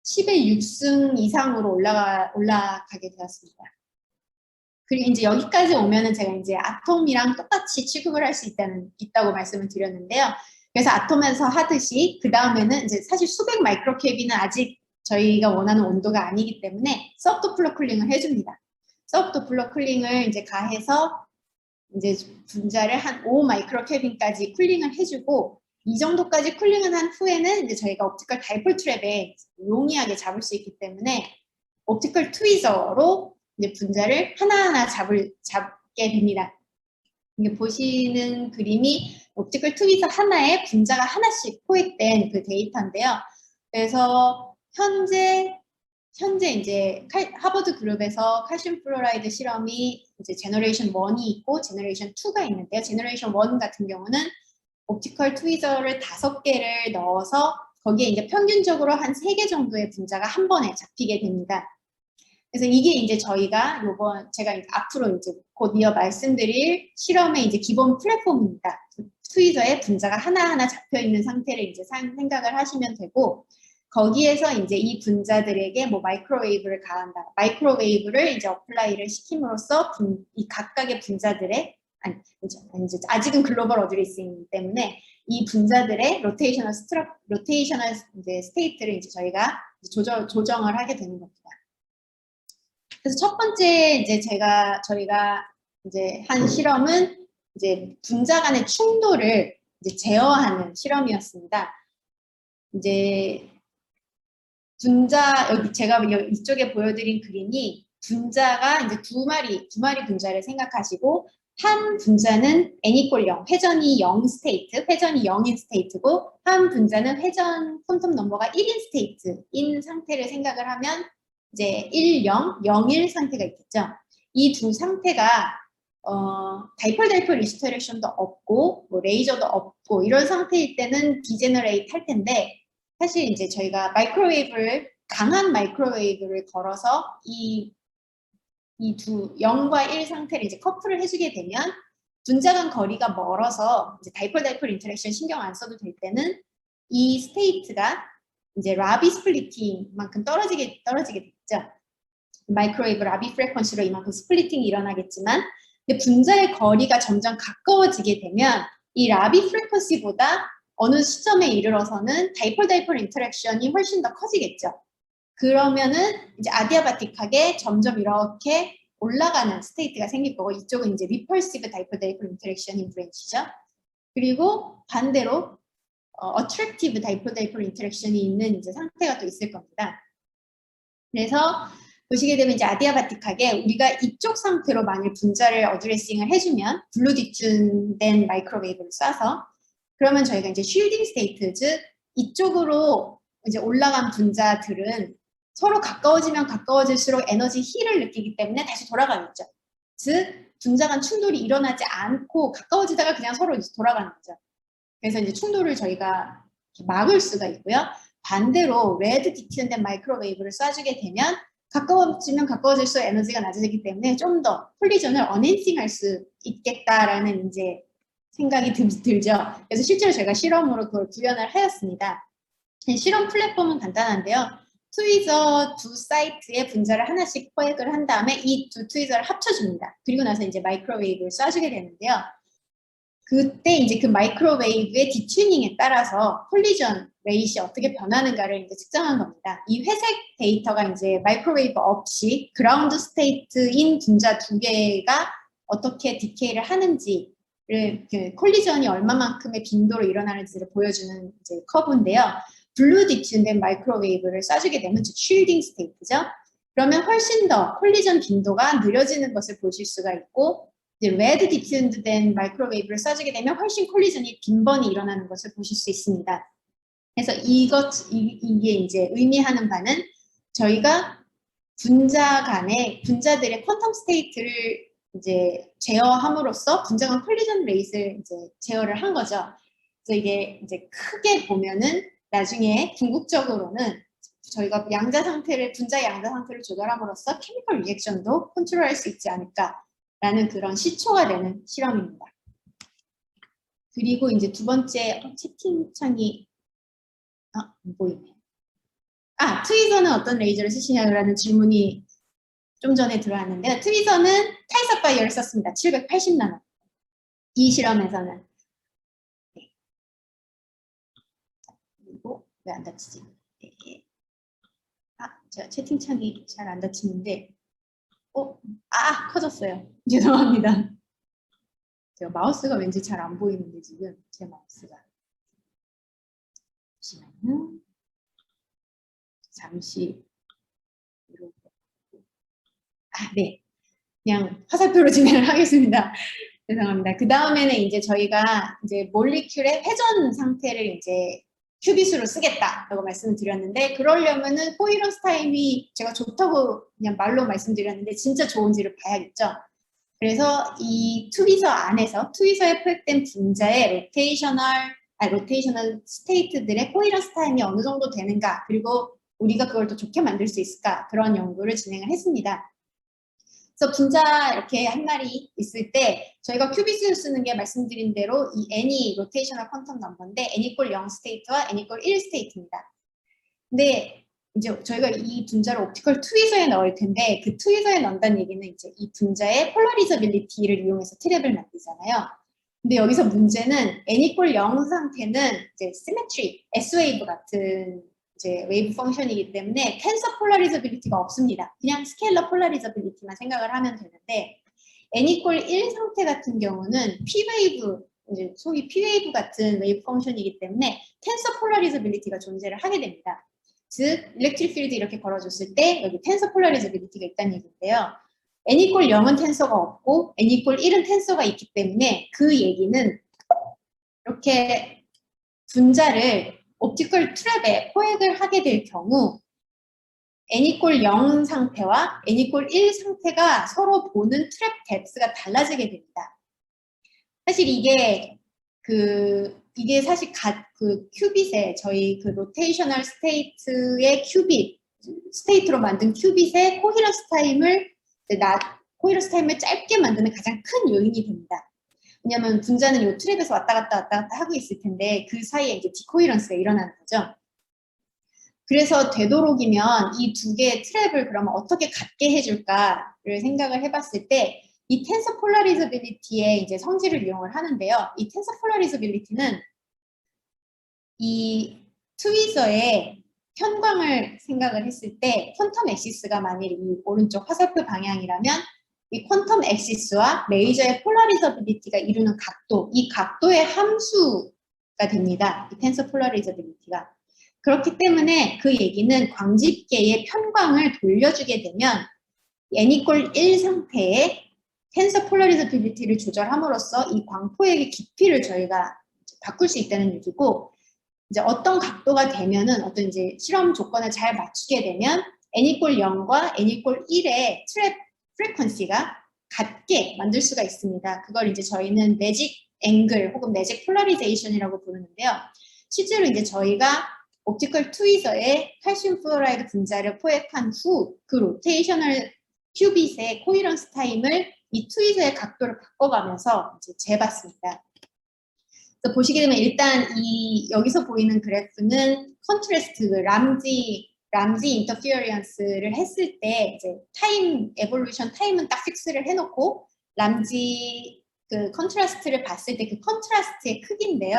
10의 6승 이상으로 올라가게 되었습니다. 그리고 이제 여기까지 오면은 제가 이제 아톰이랑 똑같이 취급을 할 수 있다고 말씀을 드렸는데요. 그래서 아톰에서 하듯이 그 다음에는 이제 사실 수백 마이크로켈빈은 아직 저희가 원하는 온도가 아니기 때문에 서브도플러 쿨링을 해줍니다. 서브도플러 쿨링을 이제 가해서 이제 분자를 한 5 마이크로켈빈까지 쿨링을 해주고 이 정도까지 쿨링을 한 후에는 이제 저희가 옵티컬 다이폴 트랩에 용이하게 잡을 수 있기 때문에 옵티컬 트위저로 이제 분자를 하나하나 잡게 됩니다. 이게 보시는 그림이 옵티컬 트위저 하나에 분자가 하나씩 포획된 그 데이터인데요. 그래서 현재 이제 하버드 그룹에서 칼슘 플로라이드 실험이 이제 제너레이션 1이 있고 제너레이션 2가 있는데요. 제너레이션 1 같은 경우는 옵티컬 트위저를 5개를 넣어서 거기에 이제 평균적으로 한 3개 정도의 분자가 한 번에 잡히게 됩니다. 그래서 이게 이제 제가 앞으로 이제 곧 이어 말씀드릴 실험의 이제 기본 플랫폼입니다. 트위저에 분자가 하나하나 잡혀 있는 상태를 이제 생각을 하시면 되고, 거기에서 이제 이 분자들에게 뭐 마이크로웨이브를 가한다. 마이크로웨이브를 이제 어플라이를 시킴으로써 이 각각의 분자들의 이제 아직은 글로벌 어드레싱이기 때문에 이 분자들의 로테이셔널 이제 스테이트를 이제 저희가 조정을 하게 되는 겁니다. 그래서 첫 번째 이제 저희가 이제 한 실험은 이제 분자 간의 충돌을 이제 제어하는 실험이었습니다. 이제 제가 이쪽에 보여드린 그림이 분자가 이제 두 마리 분자를 생각하시고 한 분자는 n=0, 회전이 0 스테이트, 회전이 0인 스테이트고 한 분자는 회전 퀀텀 넘버가 1인 스테이트인 상태를 생각을 하면 이제 1, 0, 0, 1 상태가 있겠죠. 이 두 상태가 다이폴 리스토레이션도 없고 뭐 레이저도 없고 이런 상태일 때는 디제너레이트 할 텐데 사실 이제 저희가 강한 마이크로웨이브를 걸어서 이 두 0과 1 상태를 이제 커플을 해주게 되면 분자 간 거리가 멀어서 이제 다이폴 인터랙션 신경 안 써도 될 때는 이 스테이트가 이제 라비 스플리팅만큼 떨어지게 됐죠. 마이크로웨이브 라비 프리퀀시로 이만큼 스플리팅이 일어나겠지만 근데 분자의 거리가 점점 가까워지게 되면 이 라비 프리퀀시보다 어느 시점에 이르러서는 다이폴 인터랙션이 훨씬 더 커지겠죠. 그러면은 이제 아디아바틱하게 점점 이렇게 올라가는 스테이트가 생길 거고 이쪽은 이제 리펄시브 다이폴 인터랙션인 브랜치죠. 그리고 반대로 어트랙티브 다이폴 인터랙션이 있는 이제 상태가 또 있을 겁니다. 그래서 보시게 되면 이제 아디아바틱하게 우리가 이쪽 상태로 만일 분자를 어드레싱을 해주면 블루 디튠된 마이크로웨이브를 쏴서 그러면 저희가 이제 쉴딩 스테이트, 즉 이쪽으로 이제 올라간 분자들은 서로 가까워지면 가까워질수록 에너지 힐을 느끼기 때문에 다시 돌아가겠죠. 즉 분자 간 충돌이 일어나지 않고 가까워지다가 그냥 서로 이제 돌아가는 거죠. 그래서 이제 충돌을 저희가 막을 수가 있고요. 반대로 레드 디튠된 마이크로웨이브를 쏴주게 되면 가까워지면 가까워질수록 에너지가 낮아지기 때문에 좀 더 콜리전을 언핸싱할 수 있겠다라는 이제 생각이 들죠. 그래서 실제로 제가 실험으로 그걸 구현을 하였습니다. 실험 플랫폼은 간단한데요. 트위저 두 사이트에 분자를 하나씩 포획을 한 다음에 이 두 트위저를 합쳐줍니다. 그리고 나서 이제 마이크로웨이브를 쏴주게 되는데요. 그때 이제 그 마이크로웨이브의 디튜닝에 따라서 콜리전 레이시 어떻게 변하는가를 이제 측정한 겁니다. 이 회색 데이터가 이제 마이크로웨이브 없이 그라운드 스테이트인 분자 두 개가 어떻게 디케이를 하는지를 그 콜리전이 얼마만큼의 빈도로 일어나는지를 보여주는 이제 커브인데요. 블루 디튠된 마이크로웨이브를 쏴주게 되면 쉴딩 스테이트죠. 그러면 훨씬 더 콜리전 빈도가 느려지는 것을 보실 수가 있고, 레드 디튠드된 마이크로웨이브를 쏴주게 되면 훨씬 콜리전이 빈번히 일어나는 것을 보실 수 있습니다. 그래서 이게 이제 의미하는 바는 저희가 분자 간의 분자들의 퀀텀 스테이트를 이제 제어함으로써 분자 간 콜리전 레이스를 이제 제어를 한 거죠. 그래서 이게 이제 크게 보면은 나중에 궁극적으로는 저희가 분자 양자 상태를 조절함으로써 케미컬 리액션도 컨트롤할 수 있지 않을까라는 그런 시초가 되는 실험입니다. 그리고 이제 두 번째 채팅창이 안 보이네. 트위저는 어떤 레이저를 쓰시냐라는 질문이 좀 전에 들어왔는데요. 트위저는 타이사파이어를 썼습니다. 780나노. 이 실험에서는. 네. 그리고 왜 안 닫히지? 네. 제가 채팅창이 잘 안 닫히는데 커졌어요. 죄송합니다. 제가 마우스가 왠지 잘 안 보이는데 지금 제 마우스가. 잠시만요. 잠시 네. 그냥 화살표로 진행을 하겠습니다. 죄송합니다. 그 다음에는 이제 저희가 이제 몰리큘의 회전 상태를 이제 큐빗으로 쓰겠다라고 말씀을 드렸는데, 그러려면은 코히런스 타임이 제가 좋다고 그냥 말로 말씀드렸는데 진짜 좋은지를 봐야겠죠. 그래서 이 트위저 안에서 트위저에 포획된 분자의 로테이셔널 스테이트들의 코히런스 타임이 어느 정도 되는가, 그리고 우리가 그걸 더 좋게 만들 수 있을까, 그런 연구를 진행을 했습니다. 그래서 분자 이렇게 한 마리 있을 때 저희가 큐빗을 쓰는 게 말씀드린 대로 이 n이 로테이셔널 퀀텀 넘버인데 n 이퀄 0 스테이트와 n 이퀄 1 스테이트입니다. 근데 이제 저희가 이 분자를 옵티컬 트위저에 넣을 텐데, 그 트위저에 넣는다는 얘기는 이제 이 분자의 폴라리저빌리티를 이용해서 트랩을 만들잖아요. 근데 여기서 문제는 n 이퀄 0 상태는 이제 시메트리, S-웨이브 같은 이제 웨이브 펑션이기 때문에 텐서 폴라리저빌리티가 없습니다. 그냥 스케일러 폴라리저빌리티만 생각을 하면 되는데, n 이퀄 1 상태 같은 경우는 P-웨이브, 이제 소위 P-웨이브 같은 웨이브 펑션이기 때문에 텐서 폴라리저빌리티가 존재를 하게 됩니다. 즉, 일렉트릭 필드 이렇게 걸어줬을 때 여기 텐서 폴라리저빌리티가 있다는 얘기인데요. n 이퀄 0은 텐서가 없고 n 이퀄 1은 텐서가 있기 때문에 그 얘기는 이렇게 분자를 옵티컬 트랩에 포획을 하게 될 경우 n 이퀄 0 상태와 n 이퀄 1 상태가 서로 보는 트랩 뎁스가 달라지게 됩니다. 사실 이게 사실 그 큐빗의 저희 그 로테이셔널 스테이트의 스테이트로 만든 큐빗의 코히런스 타임을 짧게 만드는 가장 큰 요인이 됩니다. 왜냐하면 분자는 이 트랩에서 왔다 갔다 하고 있을 텐데 그 사이에 이제 디코히런스가 일어나는 거죠. 그래서 되도록이면 이 두 개의 트랩을 그러면 어떻게 같게 해줄까를 생각을 해봤을 때 이 텐서 폴라리저빌리티의 이제 성질을 이용을 하는데요. 이 텐서 폴라리저빌리티는 이 트위저의 현광을 생각을 했을 때 퀀텀 엑시스가 만일 이 오른쪽 화살표 방향이라면 이 퀀텀 엑시스와 레이저의 폴라리저빌리티가 이루는 각도, 이 각도의 함수가 됩니다. 이 텐서 폴라리저빌리티가. 그렇기 때문에 그 얘기는 광집계의 편광을 돌려주게 되면 n 이퀄 1 상태의 텐서 폴라리저빌리티를 조절함으로써 이 광포획의 깊이를 저희가 바꿀 수 있다는 얘기고, 이제 어떤 각도가 되면은 어떤 이제 실험 조건을 잘 맞추게 되면 n 이퀄 0과 n 이퀄 1의 트랩 프리퀀시가 같게 만들 수가 있습니다. 그걸 이제 저희는 매직 앵글 혹은 매직 폴라리제이션이라고 부르는데요. 실제로 이제 저희가 옵티컬 트위저에 칼슘 플로라이드 분자를 포획한 후 그 로테이셔널 큐빗의 코히런스 타임을 이 트위저의 각도를 바꿔가면서 이제 재봤습니다. 그래서 보시게 되면 일단 여기서 보이는 그래프는 컨트래스트, 람지 인터피어런스를 했을 때 이제 타임 에볼루션 타임은 딱 픽스를 해놓고 람지 그 컨트라스트를 봤을 때 그 컨트라스트의 크기인데요.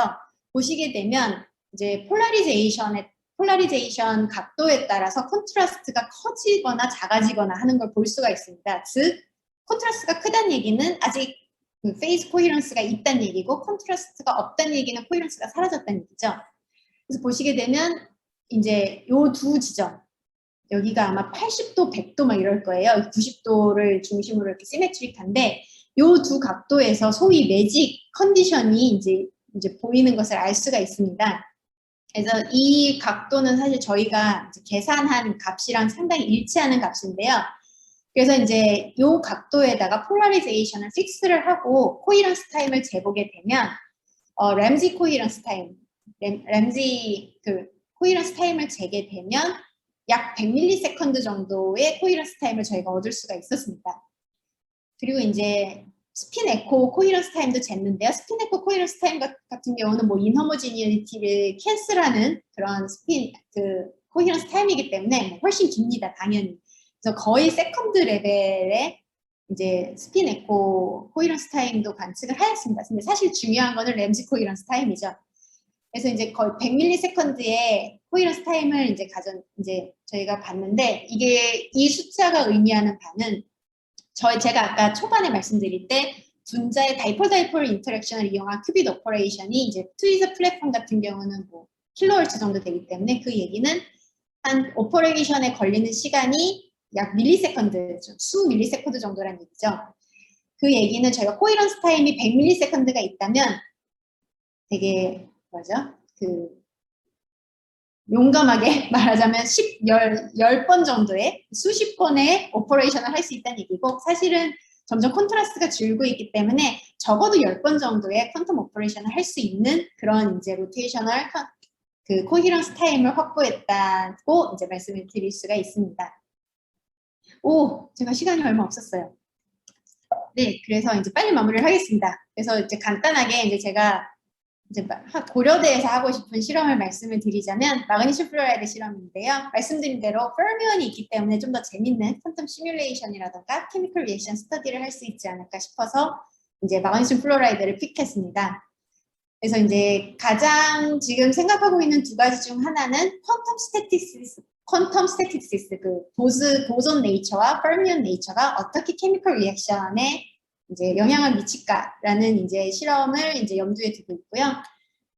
보시게 되면 이제 폴라리제이션 각도에 따라서 컨트라스트가 커지거나 작아지거나 하는 걸 볼 수가 있습니다. 즉 컨트라스트가 크다는 얘기는 아직 그 페이즈 코히런스가 있다는 얘기고 컨트라스트가 없다는 얘기는 코히런스가 사라졌다는 얘기죠. 그래서 보시게 되면 이제 요 두 지점 여기가 아마 80도, 100도 막 이럴 거예요. 90도를 중심으로 이렇게 시메트릭한데 요 두 각도에서 소위 매직 컨디션이 이제 보이는 것을 알 수가 있습니다. 그래서 이 각도는 사실 저희가 이제 계산한 값이랑 상당히 일치하는 값인데요. 그래서 이제 요 각도에다가 폴라리제이션을 픽스를 하고 코히런스 타임을 재보게 되면 램지 코히런스 타임, 램지 그 코히런스 타임을 재게 되면 약 100ms 정도의 코히런스 타임을 저희가 얻을 수가 있었습니다. 그리고 이제 스핀 에코 코히런스 타임도 쟀는데요. 스핀 에코 코히런스 타임 같은 경우는 뭐 인허머지니티를 캔슬하는 그런 코히런스 타임이기 때문에 훨씬 깁니다, 당연히. 그래서 거의 세컨드 레벨의 이제 스핀 에코 코히런스 타임도 관측을 하였습니다. 근데 사실 중요한 거는 램지 코히런스 타임이죠. 그래서 이제 거의 100ms의 코히런스 타임을 이제 저희가 봤는데 이게 이 숫자가 의미하는 바는 제가 아까 초반에 말씀드릴 때 분자의 다이폴 인터랙션을 이용한 큐빗 오퍼레이션이 이제 트위저 플랫폼 같은 경우는 뭐 킬로월츠 정도 되기 때문에 그 얘기는 한 오퍼레이션에 걸리는 시간이 약 밀리세컨드, 수 밀리세컨드 정도란 얘기죠. 그 얘기는 저희가 코히런스 타임이 100ms가 있다면 되게 용감하게 말하자면 10번 정도의 수십 번의 오퍼레이션을 할 수 있다는 얘기고 사실은 점점 컨트라스트가 줄고 있기 때문에 적어도 10번 정도의 퀀텀 오퍼레이션을 할 수 있는 그런 이제 로테이셔널 그 코히런스 타임을 확보했다고 이제 말씀을 드릴 수가 있습니다. 제가 시간이 얼마 없었어요. 네, 그래서 이제 빨리 마무리를 하겠습니다. 그래서 이제 간단하게 이제 제가 이제 고려대에서 하고 싶은 실험을 말씀을 드리자면 마그네슘 플로라이드 실험인데요. 말씀드린 대로 페르미온이 있기 때문에 좀 더 재밌는 퀀텀 시뮬레이션이라든가 케미컬 리액션 스터디를 할 수 있지 않을까 싶어서 이제 마그네슘 플로라이드를 픽했습니다. 그래서 이제 가장 지금 생각하고 있는 두 가지 중 하나는 퀀텀 스태티스티스, 그 보존 네이처와 페르미온 네이처가 어떻게 케미컬 리액션에 이제 영향을 미칠까라는 이제 실험을 이제 염두에 두고 있고요.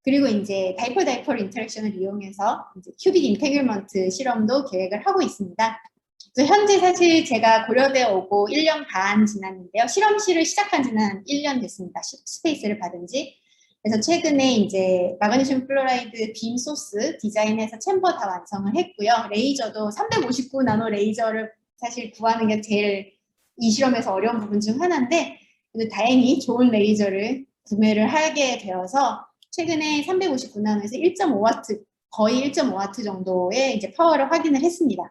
그리고 이제 다이폴 인터랙션을 이용해서 이제 큐빅 인테글먼트 실험도 계획을 하고 있습니다. 그래서 현재 사실 제가 고려대 오고 1년 반 지났는데요. 실험실을 시작한 지는 한 1년 됐습니다. 스페이스를 받은 지. 그래서 최근에 이제 마그네슘 플로라이드 빔 소스 디자인해서 챔버 다 완성을 했고요. 레이저도 359 나노 레이저를 사실 구하는 게 제일 이 실험에서 어려운 부분 중 하나인데 다행히 좋은 레이저를 구매를 하게 되어서 최근에 359 나노에서 1.5W 거의 1.5W 정도의 이제 파워를 확인을 했습니다.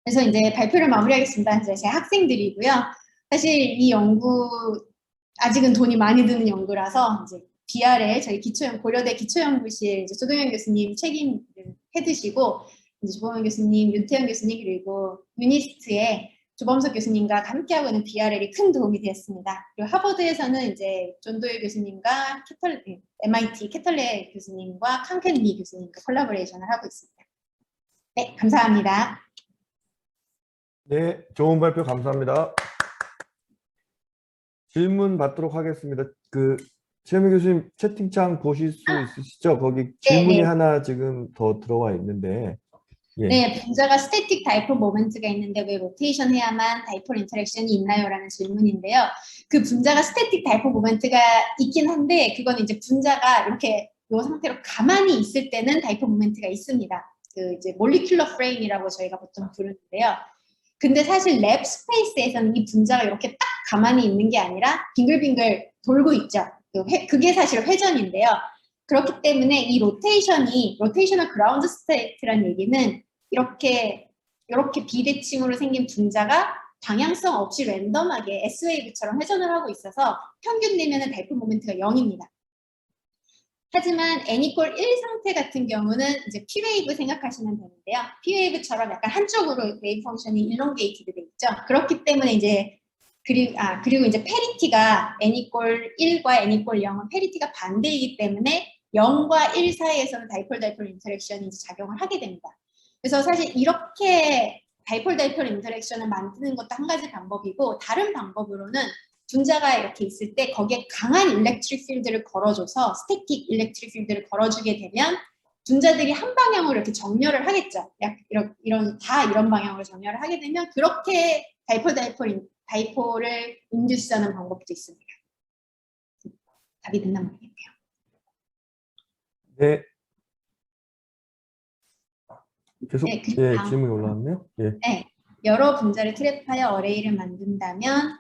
그래서 이제 발표를 마무리하겠습니다. 이제 제 학생들이고요. 사실 이 연구 아직은 돈이 많이 드는 연구라서 이제 BRL 저희 고려대 기초연구실 이제 조동현 교수님 책임을 해두시고 이제 조범현 교수님, 윤태현 교수님 그리고 유니스트의 조범석 교수님과 함께하고 있는 BRL이 큰 도움이 되었습니다. 그리고 하버드에서는 이제 존도일 교수님과 MIT 캐털레 교수님과 칸켄리 교수님과 콜라보레이션을 하고 있습니다. 네, 감사합니다. 네, 좋은 발표 감사합니다. 질문 받도록 하겠습니다. 최현미 교수님 채팅창 보실 수 있으시죠? 거기 질문이 네. 하나 지금 더 들어와 있는데. 예. 네, 분자가 스태틱 다이폴 모멘트가 있는데 왜 로테이션 해야만 다이폴 인터랙션이 있나요? 라는 질문인데요. 그 분자가 스태틱 다이폴 모멘트가 있긴 한데 그건 이제 분자가 이렇게 이 상태로 가만히 있을 때는 다이폴 모멘트가 있습니다. 그 이제 몰리큘러 프레임이라고 저희가 보통 부르는데요. 근데 사실 랩 스페이스에서는 이 분자가 이렇게 딱 가만히 있는 게 아니라 빙글빙글 돌고 있죠. 그게 사실 회전인데요. 그렇기 때문에 이 로테이셔널 그라운드 스테이트라는 얘기는 이렇게 비대칭으로 생긴 분자가 방향성 없이 랜덤하게 S웨이브처럼 회전을 하고 있어서 평균 내면은 다이폴 모멘트가 0입니다. 하지만 n=1 상태 같은 경우는 이제 P웨이브 생각하시면 되는데요. P웨이브처럼 약간 한쪽으로 웨이브 펑션이 일롱게이티드 돼 있죠. 그렇기 때문에 이제 그리고 이제 페리티가 n 이퀄 1과 n 이퀄 0은 페리티가 반대이기 때문에 0과 1 사이에서는 다이폴 인터랙션이 이제 작용을 하게 됩니다. 그래서 사실 이렇게 다이폴 인터랙션을 만드는 것도 한 가지 방법이고, 다른 방법으로는 분자가 이렇게 있을 때 거기에 강한 일렉트릭 필드를 걸어줘서 스태틱 일렉트릭 필드를 걸어주게 되면 분자들이 한 방향으로 이렇게 정렬을 하겠죠. 이런 방향으로 정렬을 하게 되면 그렇게 다이폴을 인듀스하는 방법도 있습니다. 답이 됐나 모르겠네요. 네. 계속 네, 예, 질문이 올라왔네요. 예. 네, 여러 분자를 트랩하여 어레이를 만든다면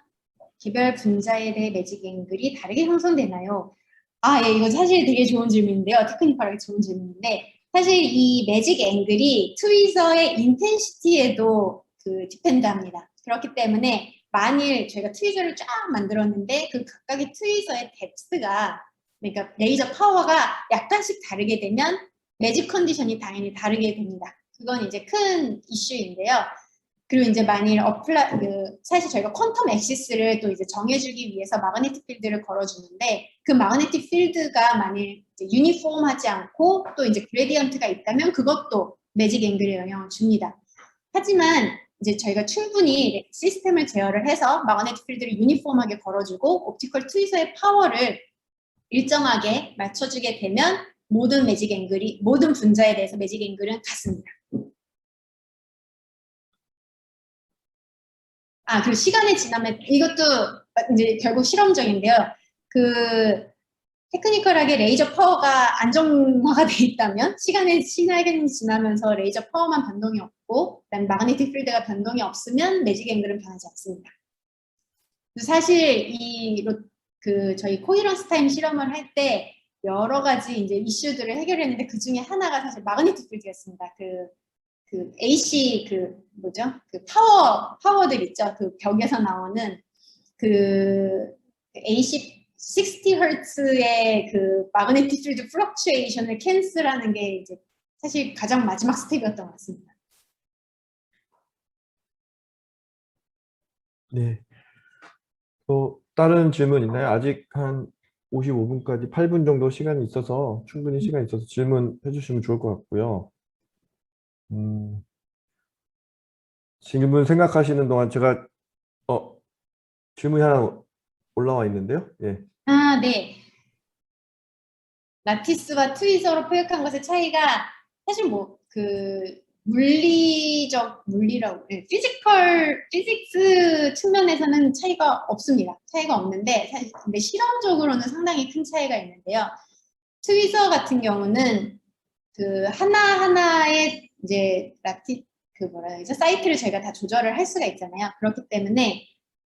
개별 분자에 대해 매직 앵글이 다르게 형성되나요? 예, 이거 사실 되게 좋은 질문인데요. 테크니컬하게 좋은 질문인데, 사실 이 매직 앵글이 트위저의 인텐시티에도 디펜드합니다. 그렇기 때문에 만일 저희가 트위저를 쫙 만들었는데 그 각각의 트위저의 뎁스가, 그러니까 레이저 파워가 약간씩 다르게 되면 매직 컨디션이 당연히 다르게 됩니다. 그건 이제 큰 이슈인데요. 그리고 이제 만일 사실 저희가 퀀텀 액시스를 또 이제 정해주기 위해서 마그네틱 필드를 걸어주는데, 그 마그네틱 필드가 만일 이제 유니폼하지 않고 또 이제 그레디언트가 있다면 그것도 매직 앵글에 영향을 줍니다. 하지만 이제 저희가 충분히 시스템을 제어를 해서 마그네틱 필드를 유니폼하게 걸어주고 옵티컬 트위저의 파워를 일정하게 맞춰주게 되면 모든 분자에 대해서 매직 앵글은 같습니다. 그리고 시간이 지나면 이것도 이제 결국 실험적인데요. 테크니컬하게 레이저 파워가 안정화가 돼 있다면 시간이 지나면서 레이저 파워만 변동이 없고 그다음에 마그네틱 필드가 변동이 없으면 매직 앵글은 변하지 않습니다. 사실 저희 코히런스 타임 실험을 할 때 여러 가지 이제 이슈들을 해결했는데 그 중에 하나가 사실 마그네틱 필드였습니다. AC 파워들 있죠. 그 벽에서 나오는 AC 60Hz의 마그네틱 필드 플럭추에이션을 캔슬하는 게 이제 사실 가장 마지막 스텝이었던 것 같습니다. 네. 또 다른 질문 있나요? 아직 한 55분까지 8분 정도 시간이 있어서 충분히 시간이 있어서 질문해 주시면 좋을 것 같고요. 질문 생각하시는 동안 제가 질문이 하나 올라와 있는데요. 예. 네. 라티스와 트위저로 표현한 것의 차이가 사실 피직스 측면에서는 차이가 없습니다. 차이가 없는데, 사실 근데 실험적으로는 상당히 큰 차이가 있는데요. 트위저 같은 경우는 하나하나의 이제 사이트를 저희가 다 조절을 할 수가 있잖아요. 그렇기 때문에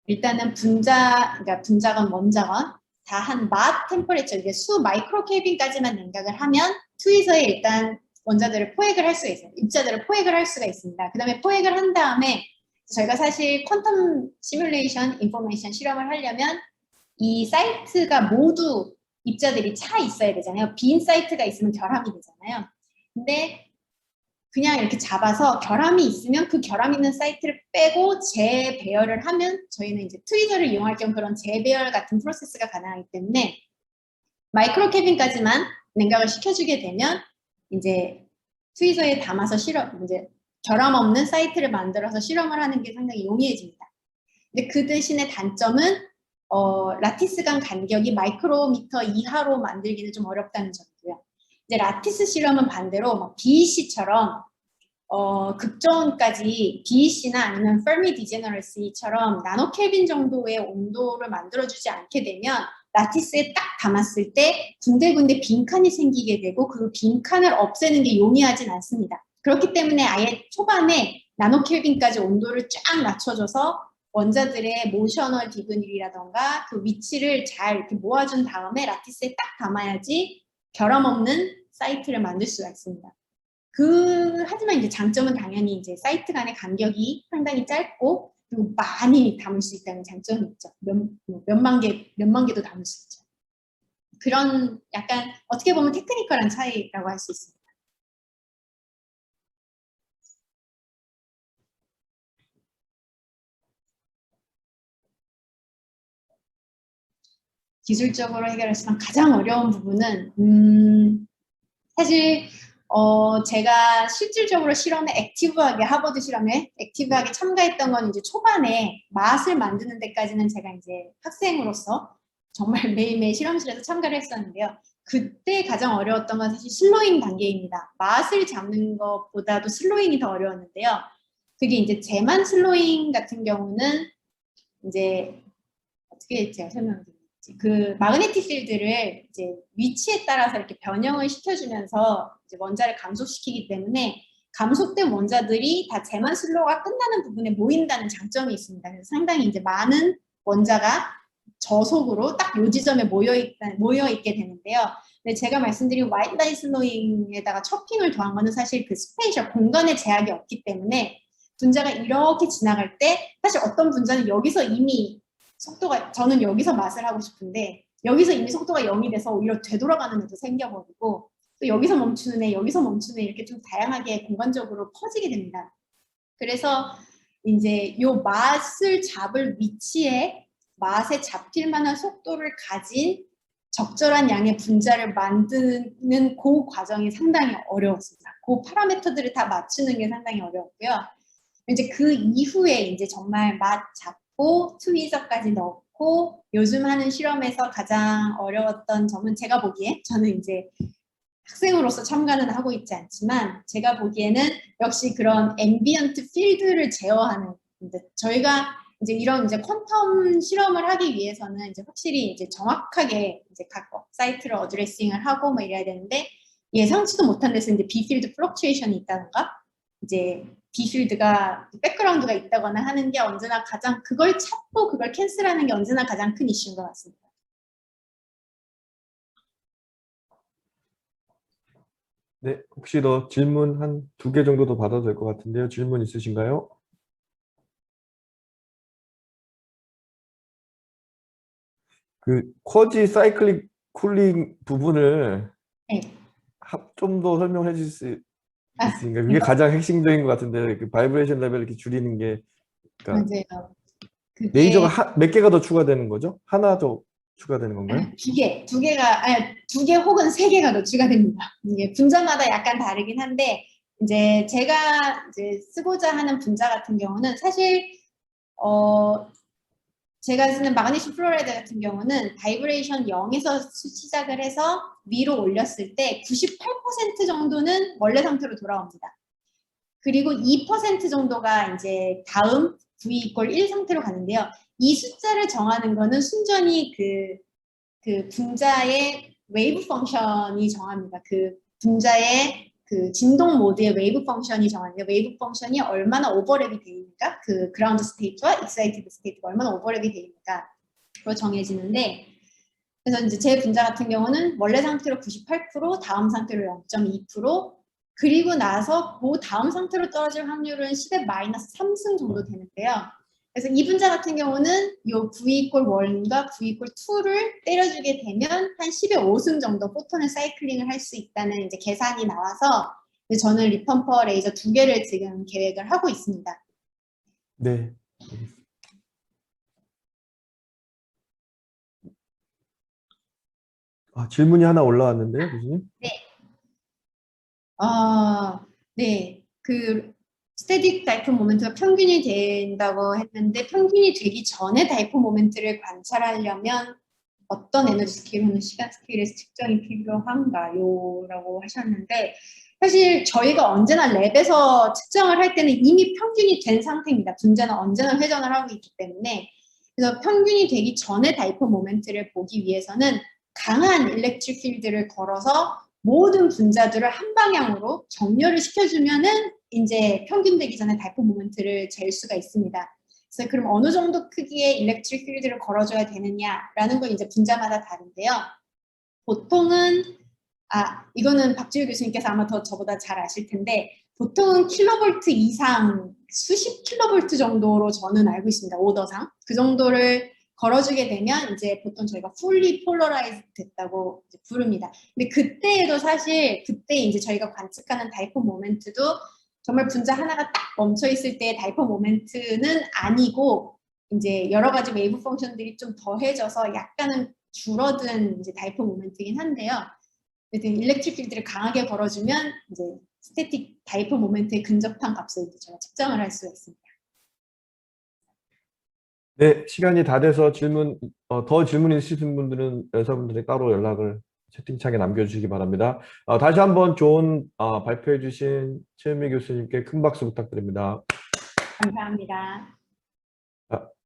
일단은 분자건 원자건 다 한 템퍼레처, 이게 수 마이크로 켈빈까지만 냉각을 하면 트위저에 일단 원자들을 포획을 할 수가 있어요. 입자들을 포획을 할 수가 있습니다. 그 다음에 포획을 한 다음에 저희가 사실 퀀텀 시뮬레이션, 인포메이션 실험을 하려면 이 사이트가 모두 입자들이 차 있어야 되잖아요. 빈 사이트가 있으면 결함이 되잖아요. 근데 그냥 이렇게 잡아서 결함이 있으면 그 결함 있는 사이트를 빼고 재배열을 하면 저희는 이제 트위저를 이용할 경우 그런 재배열 같은 프로세스가 가능하기 때문에 마이크로 캐빈까지만 냉각을 시켜주게 되면 이제 트위저에 담아서 이제 결함 없는 사이트를 만들어서 실험을 하는 게 상당히 용이해집니다. 근데 그 대신에 단점은 라티스 간 간격이 마이크로미터 이하로 만들기는 좀 어렵다는 점이고요. 이제 라티스 실험은 반대로 BEC처럼 극저온까지 BEC나 아니면 페르미 디제너러시처럼 나노 켈빈 정도의 온도를 만들어주지 않게 되면 라티스에 딱 담았을 때 군데군데 빈칸이 생기게 되고 그 빈칸을 없애는 게 용이하진 않습니다. 그렇기 때문에 아예 초반에 나노 켈빈까지 온도를 쫙 낮춰줘서 원자들의 모셔널 디그닐이라던가 그 위치를 잘 이렇게 모아준 다음에 라티스에 딱 담아야지 결함 없는 사이트를 만들 수가 있습니다. 하지만 이제 장점은 당연히 이제 사이트 간의 간격이 상당히 짧고 그리고 많이 담을 수 있다는 장점이 있죠. 몇만 개도 담을 수 있죠. 그런 약간 어떻게 보면 테크니컬한 차이라고 할 수 있습니다. 기술적으로 해결했지만 가장 어려운 부분은 사실 제가 실질적으로 실험에 하버드 실험에 액티브하게 참가했던 건 이제 초반에 맛을 만드는 데까지는 제가 이제 학생으로서 정말 매일매일 실험실에서 참가를 했었는데요. 그때 가장 어려웠던 건 사실 슬로잉 단계입니다. 맛을 잡는 것보다도 슬로잉이 더 어려웠는데요. 그게 이제 제만 슬로잉 같은 경우는 이제 어떻게 제가 설명드릴지 그 마그네틱 필드를 이제 위치에 따라서 이렇게 변형을 시켜주면서 이제 원자를 감속시키기 때문에 감속된 원자들이 다 제만 슬로우가 끝나는 부분에 모인다는 장점이 있습니다. 그래서 상당히 이제 많은 원자가 저속으로 딱 요 지점에 모여 있게 되는데요. 근데 제가 말씀드린 와이드 라인 슬로잉에다가 초핑을 더한 거는 사실 그 스페이셜 공간의 제약이 없기 때문에 분자가 이렇게 지나갈 때 사실 어떤 분자는 여기서 이미 속도가 저는 여기서 맛을 하고 싶은데 여기서 이미 속도가 0이 돼서 오히려 되돌아가는 애도 생겨버리고 또 여기서 멈추는 애, 여기서 멈추는 애 이렇게 좀 다양하게 공간적으로 퍼지게 됩니다. 그래서 이제 요 맛을 잡을 위치에 맛에 잡힐 만한 속도를 가진 적절한 양의 분자를 만드는 그 과정이 상당히 어려웠습니다. 그 파라미터들을 다 맞추는 게 상당히 어려웠고요. 이제 그 이후에 이제 정말 맛 잡고 트위저까지 넣고 요즘 하는 실험에서 가장 어려웠던 점은 제가 보기에 저는 이제 학생으로서 참가는 하고 있지 않지만 제가 보기에는 역시 그런 앰비언트 필드를 제어하는 저희가 이제 이런 이제 퀀텀 실험을 하기 위해서는 이제 확실히 이제 정확하게 이제 각 사이트를 어드레싱을 하고 뭐 이래야 되는데 예상치도 못한 데서 이제 비필드 플럭츄에이션이 있다던가 이제 비필드가 백그라운드가 있다거나 하는 게 언제나 가장 그걸 찾고 그걸 캔슬하는 게 언제나 가장 큰 이슈인 것 같습니다. 네, 혹시 더 질문 한 2개 정도 더 받아도 될 것 같은데요. 질문 있으신가요? 그 쿼지 사이클릭 쿨링 부분을 네. 좀 더 설명해 주실 수 있으신가요? 그게 이거 가장 핵심적인 것 같은데 그 바이브레이션 레벨 이렇게 줄이는 게 그러니까 맞아요. 레이저가 몇 개가 더 추가되는 거죠? 하나 더 추가되는 건가요? 두 개 혹은 세 개가 더 추가됩니다. 이게 분자마다 약간 다르긴 한데 이제 제가 이제 쓰고자 하는 분자 같은 경우는 사실 제가 쓰는 마그네슘 플로라이드 같은 경우는 바이브레이션 0에서 시작을 해서 위로 올렸을 때 98% 정도는 원래 상태로 돌아옵니다. 그리고 2% 정도가 이제 다음 V 이퀄 1 상태로 가는데요. 이 숫자를 정하는 거는 순전히 그 분자의 웨이브 펑션이 정합니다. 그 분자의 그 진동 모드의 웨이브 펑션이 정하는데 웨이브 펑션이 얼마나 오버랩이 되니까 그 그라운드 스테이트와 익사이티드 스테이트가 얼마나 오버랩이 되니까 그로 정해지는데 그래서 이제 제 분자 같은 경우는 원래 상태로 98%, 다음 상태로 0.2%, 그리고 나서 그 다음 상태로 떨어질 확률은 10의 마이너스 3승 정도 되는데요. 그래서 이 분자 같은 경우는 요 V 이퀄 1과 V 이퀄 2를 때려주게 되면 한 10의 5승 정도 포톤을 사이클링을 할 수 있다는 이제 계산이 나와서 저는 리펌퍼 레이저 2개를 지금 계획을 하고 있습니다. 네. 질문이 하나 올라왔는데요, 교수님. 네. 네. 그 스테디 다이폰 모멘트가 평균이 된다고 했는데 평균이 되기 전에 다이폰 모멘트를 관찰하려면 어떤 에너지 스케일로는 시간 스케일에서 측정이 필요한가요? 라고 하셨는데 사실 저희가 언제나 랩에서 측정을 할 때는 이미 평균이 된 상태입니다. 분자는 언제나 회전을 하고 있기 때문에 그래서 평균이 되기 전에 다이폰 모멘트를 보기 위해서는 강한 일렉트릭 필드를 걸어서 모든 분자들을 한 방향으로 정렬을 시켜주면은 이제 평균 되기 전에 다이폰 모멘트를 잴 수가 있습니다. 그래서 그럼 어느 정도 크기의 일렉트릭 필드를 걸어줘야 되느냐라는 건 이제 분자마다 다른데요. 보통은 이거는 박지우 교수님께서 아마 더 저보다 잘 아실 텐데 보통은 킬로볼트 이상 수십 킬로볼트 정도로 저는 알고 있습니다. 오더상 그 정도를 걸어주게 되면 이제 보통 저희가 fully polarized 됐다고 이제 부릅니다. 근데 그때에도 사실 그때 이제 저희가 관측하는 다이폰 모멘트도 정말 분자 하나가 딱 멈춰 있을 때의 다이폰 모멘트는 아니고 이제 여러 가지 웨이브 펑션들이 좀 더해져서 약간은 줄어든 이제 다이포 모멘트이긴 한데요. 어쨌든 일렉트릭 필드를 강하게 걸어주면 이제 스태틱 다이포 모멘트의 근접한 값을 제가 측정을 할 수가 있습니다. 네, 시간이 다 돼서 더 질문 있으신 분들은 여러분들이 따로 연락을 채팅창에 남겨주시기 바랍니다. 다시 한번 좋은 발표해 주신 최은미 교수님께 큰 박수 부탁드립니다. 감사합니다. 자,